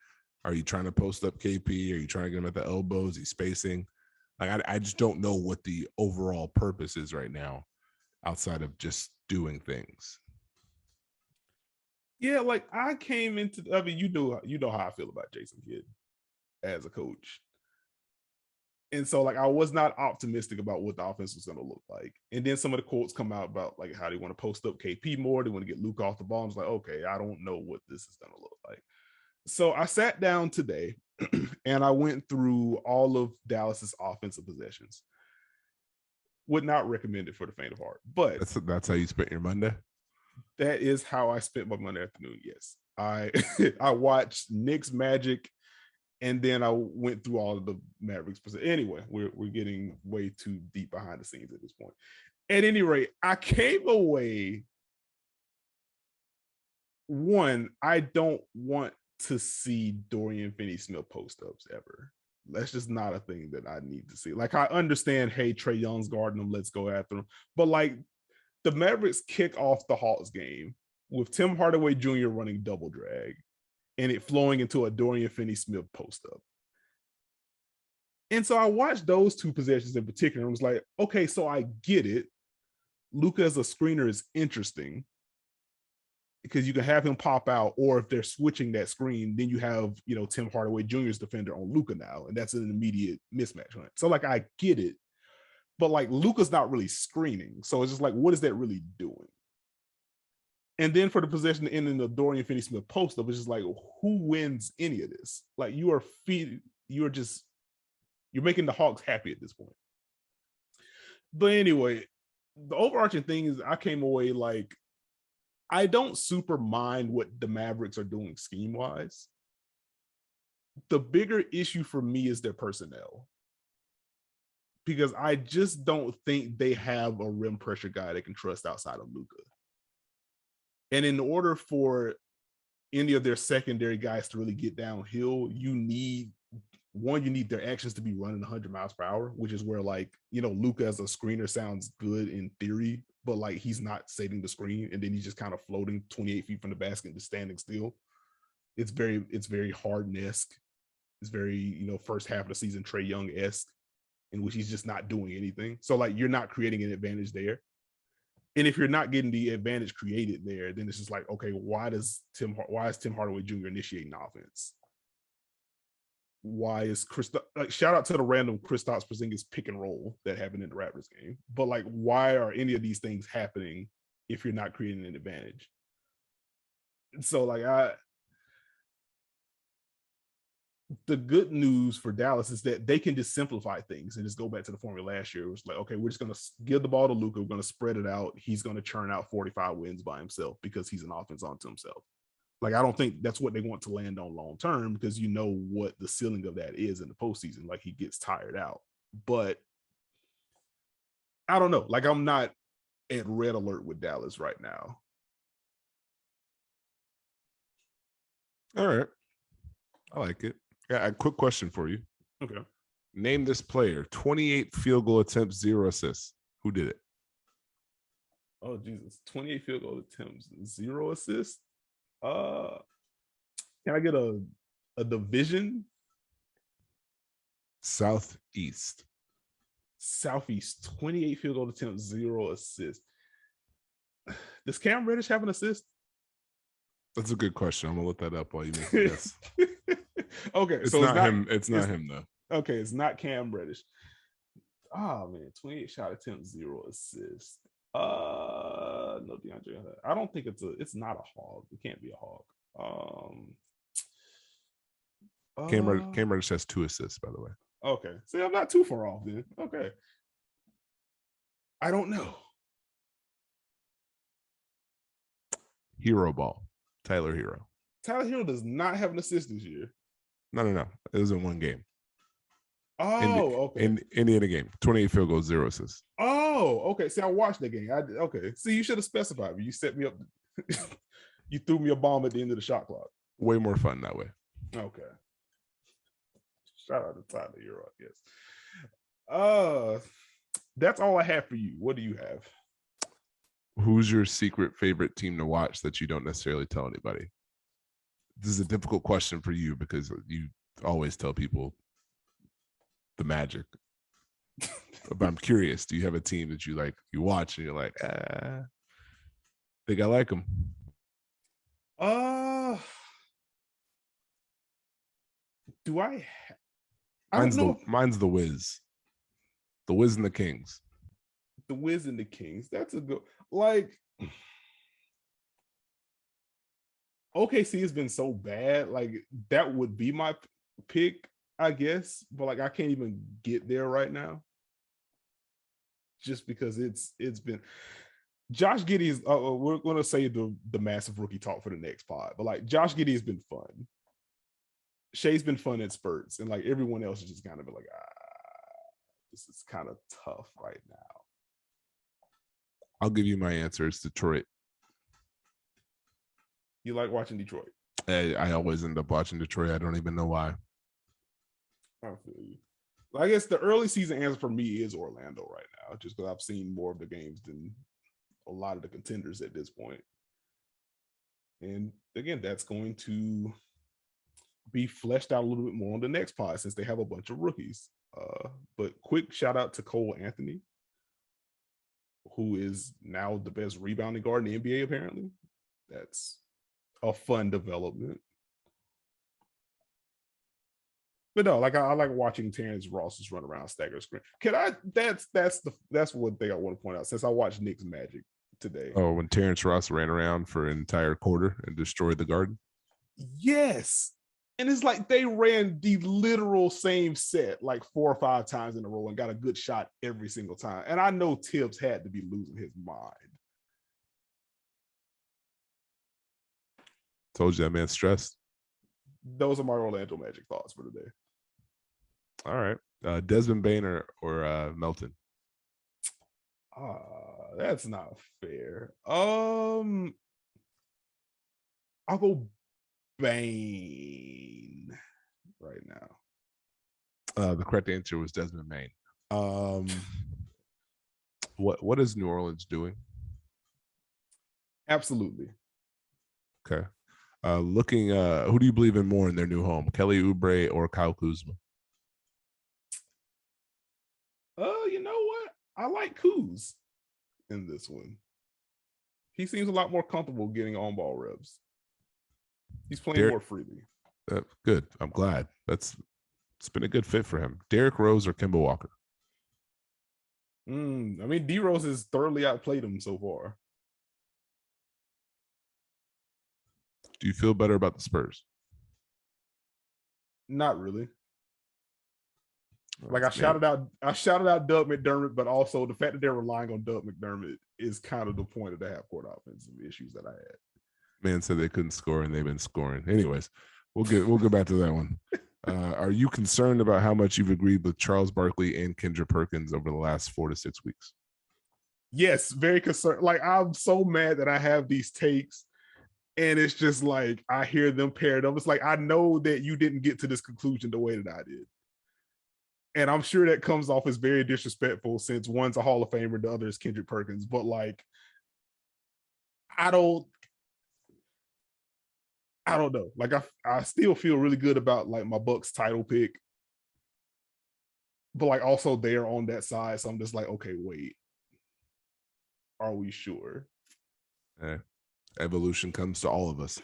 Are you trying to post up KP? Are you trying to get him at the elbows? He's spacing. Like, I just don't know what the overall purpose is right now, outside of just doing things. Yeah, like I came into. I mean, you know how I feel about Jason Kidd as a coach. And so, like, I was not optimistic about what the offense was going to look like. And then some of the quotes come out about, like, how they want to post up KP more. They want to get Luke off the ball. I was like, okay, I don't know what this is going to look like. So I sat down today and I went through all of Dallas's offensive possessions. Would not recommend it for the faint of heart. But that's how you spent your Monday? That is how I spent my Monday afternoon, yes. I watched Knicks Magic, and then I went through all of the Mavericks. Anyway, we're getting way too deep behind the scenes at this point. At any rate, I came away. One, I don't want to see Dorian Finney-Smith post-ups ever. That's just not a thing that I need to see. Like, I understand, hey, Trae Young's guarding him, let's go after him. But, like, the Mavericks kick off the Hawks game with Tim Hardaway Jr. running double drag and it flowing into a Dorian Finney-Smith post-up. And so I watched those two possessions in particular and was like, okay, so I get it. Luka as a screener is interesting because you can have him pop out, or if they're switching that screen, then you have, Tim Hardaway Jr.'s defender on Luka now, and that's an immediate mismatch. Right? So, like, I get it. But, like, Luka's not really screening. So it's just like, what is that really doing? And then for the possession ending the Dorian Finney-Smith post-up, it's just like, who wins any of this? Like, you're making the Hawks happy at this point. But anyway, the overarching thing is I came away like, I don't super mind what the Mavericks are doing scheme-wise. The bigger issue for me is their personnel. Because I just don't think they have a rim pressure guy they can trust outside of Luka. And in order for any of their secondary guys to really get downhill, you need their actions to be running 100 miles per hour, which is where, like, you know, Luka as a screener sounds good in theory, but like he's not setting the screen, and then he's just kind of floating 28 feet from the basket and just standing still. It's very Harden-esque. It's very, you know, first half of the season Trae Young-esque, in which he's just not doing anything. So like you're not creating an advantage there. And if you're not getting the advantage created there, then it's just like, okay, why is Tim Hardaway Jr. initiating offense? Why is shout out to the random Kristaps Porzingis pick and roll that happened in the Raptors game. But like, why are any of these things happening if you're not creating an advantage? So like the good news for Dallas is that they can just simplify things and just go back to the formula last year. It was like, okay, we're just going to give the ball to Luka. We're going to spread it out. He's going to churn out 45 wins by himself because he's an offense onto himself. Like, I don't think that's what they want to land on long term, because you know what the ceiling of that is in the postseason. Like, he gets tired out. But I don't know. Like, I'm not at red alert with Dallas right now. All right. I like it. Yeah, a quick question for you. Okay. Name this player. 28 field goal attempts, 0 assists. Who did it? Oh, Jesus. 28 field goal attempts, 0 assists? Can I get a division? Southeast. 28 field goal attempts, 0 assists. Does Cam Reddish have an assist? That's a good question. I'm gonna look that up while you make a guess. Okay, it's not him. It's not him though. Okay, it's not Cam Reddish. Oh man, 28 shot attempts, 0 assists. No DeAndre. I don't think it's not a hog. It can't be a hog. Cam Reddish has 2 assists, by the way. Okay, see, I'm not too far off then. Okay, I don't know. Hero ball. Tyler Hero. Tyler Hero does not have an assist this year. No. It was in one game. Okay. In Indiana game. 28 field goals, 0 assists. Oh, okay. See, I watched that game. Okay. See, you should have specified me. You set me up. You threw me a bomb at the end of the shot clock. Way more fun that way. Okay. Shout out to Tyler Hero, I guess. That's all I have for you. What do you have? Who's your secret favorite team to watch that you don't necessarily tell anybody? This is a difficult question for you because you always tell people the Magic. But I'm curious, do you have a team that you like, you watch and you're like, think I like them? Do I? Mine's the Wiz. The Wiz and the Kings. The Wiz and the Kings. That's a good, like, OKC has been so bad. Like, that would be my pick, I guess. But like, I can't even get there right now. Just because it's been Josh Giddey is we're gonna say the massive rookie talk for the next pod, but like Josh Giddey has been fun. Shai's been fun at spurts, and like everyone else is just kind of like, this is kind of tough right now. I'll give you my answer. It's Detroit. You like watching Detroit? I always end up watching Detroit. I don't even know why. I feel you. I guess the early season answer for me is Orlando right now, just because I've seen more of the games than a lot of the contenders at this point. And again, that's going to be fleshed out a little bit more on the next pod since they have a bunch of rookies. But quick shout out to Cole Anthony, who is now the best rebounding guard in the NBA, apparently. That's a fun development. But no, like I like watching Terrence Ross just run around stagger screen. That's one thing I want to point out since I watched Knicks Magic today. Oh, when Terrence Ross ran around for an entire quarter and destroyed the Garden? Yes. And it's like they ran the literal same set like 4 or 5 times in a row and got a good shot every single time. And I know Tibbs had to be losing his mind. Told you that man's stressed. Those are my Orlando Magic thoughts for today. All right. Desmond Bain or Melton? That's not fair. I'll go Bain right now. The correct answer was Desmond Bain. What is New Orleans doing? Absolutely. Okay. Looking, who do you believe in more in their new home, Kelly Oubre or Kyle Kuzma? You know what? I like Kuz in this one. He seems a lot more comfortable getting on-ball reps. He's playing more freely. Good. I'm glad. It's been a good fit for him. Derrick Rose or Kemba Walker? I mean, D Rose has thoroughly outplayed him so far. Do you feel better about the Spurs? Not really. Like I shouted out Doug McDermott, but also the fact that they're relying on Doug McDermott is kind of the point of the half-court offensive issues that I had. Man said they couldn't score and they've been scoring. Anyways, we'll go back to that one. Are you concerned about how much you've agreed with Charles Barkley and Kendra Perkins over the last 4 to 6 weeks? Yes, very concerned. Like, I'm so mad that I have these takes and it's just like I hear them paired up. It's like, I know that you didn't get to this conclusion the way that I did. And I'm sure that comes off as very disrespectful since one's a Hall of Famer, the other is Kendrick Perkins. But like, I don't know. Like I still feel really good about like my Bucks title pick. But like also they're on that side. So I'm just like, okay, wait. Are we sure? Evolution comes to all of us.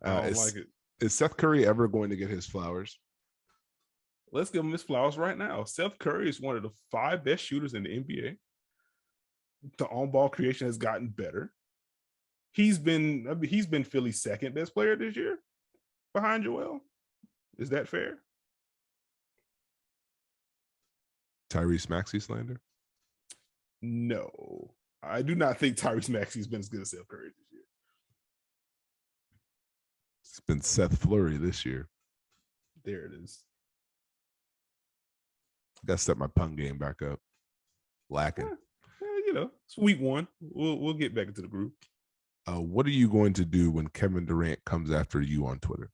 I don't like it. Is Seth Curry ever going to get his flowers? Let's give him his flowers right now. Seth Curry is one of the 5 best shooters in the NBA. The on-ball creation has gotten better. He's been Philly's second best player this year behind Joel. Is that fair? Tyrese Maxey slander? No. I do not think Tyrese Maxey's been as good as Seth Curry this year. It's been Seth Fleury this year. There it is. Got to step my pun game back up. Lacking. It's week 1. We'll get back into the group. What are you going to do when Kevin Durant comes after you on Twitter?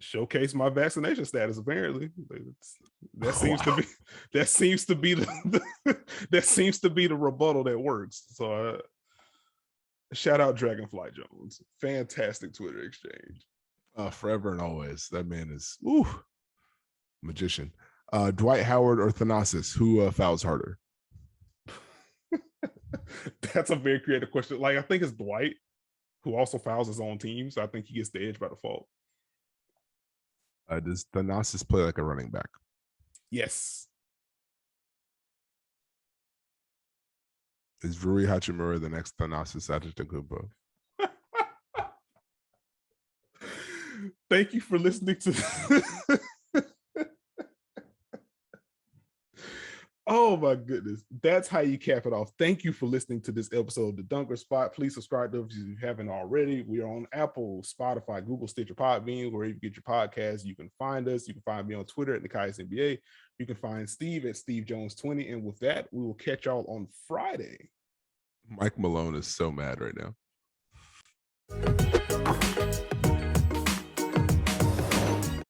Showcase my vaccination status. Apparently, that seems to be the rebuttal that works. So, shout out Dragonfly Jones. Fantastic Twitter exchange. Forever and always. That man is magician. Dwight Howard or Thanasis? Who fouls harder? That's a very creative question. Like, I think it's Dwight, who also fouls his own team. So I think he gets the edge by default. Does Thanasis play like a running back? Yes. Is Rui Hachimura the next Thanasis Antetokounmpo? Thank you for listening to Oh my goodness. That's how you cap it off. Thank you for listening to this episode of The Dunker Spot. Please subscribe to us if you haven't already. We are on Apple, Spotify, Google, Stitcher, Podbean, wherever you get your podcasts. You can find us. You can find me on Twitter at Nekias NBA. You can find Steve at Steve Jones 20. And with that, we will catch y'all on Friday. Mike Malone is so mad right now.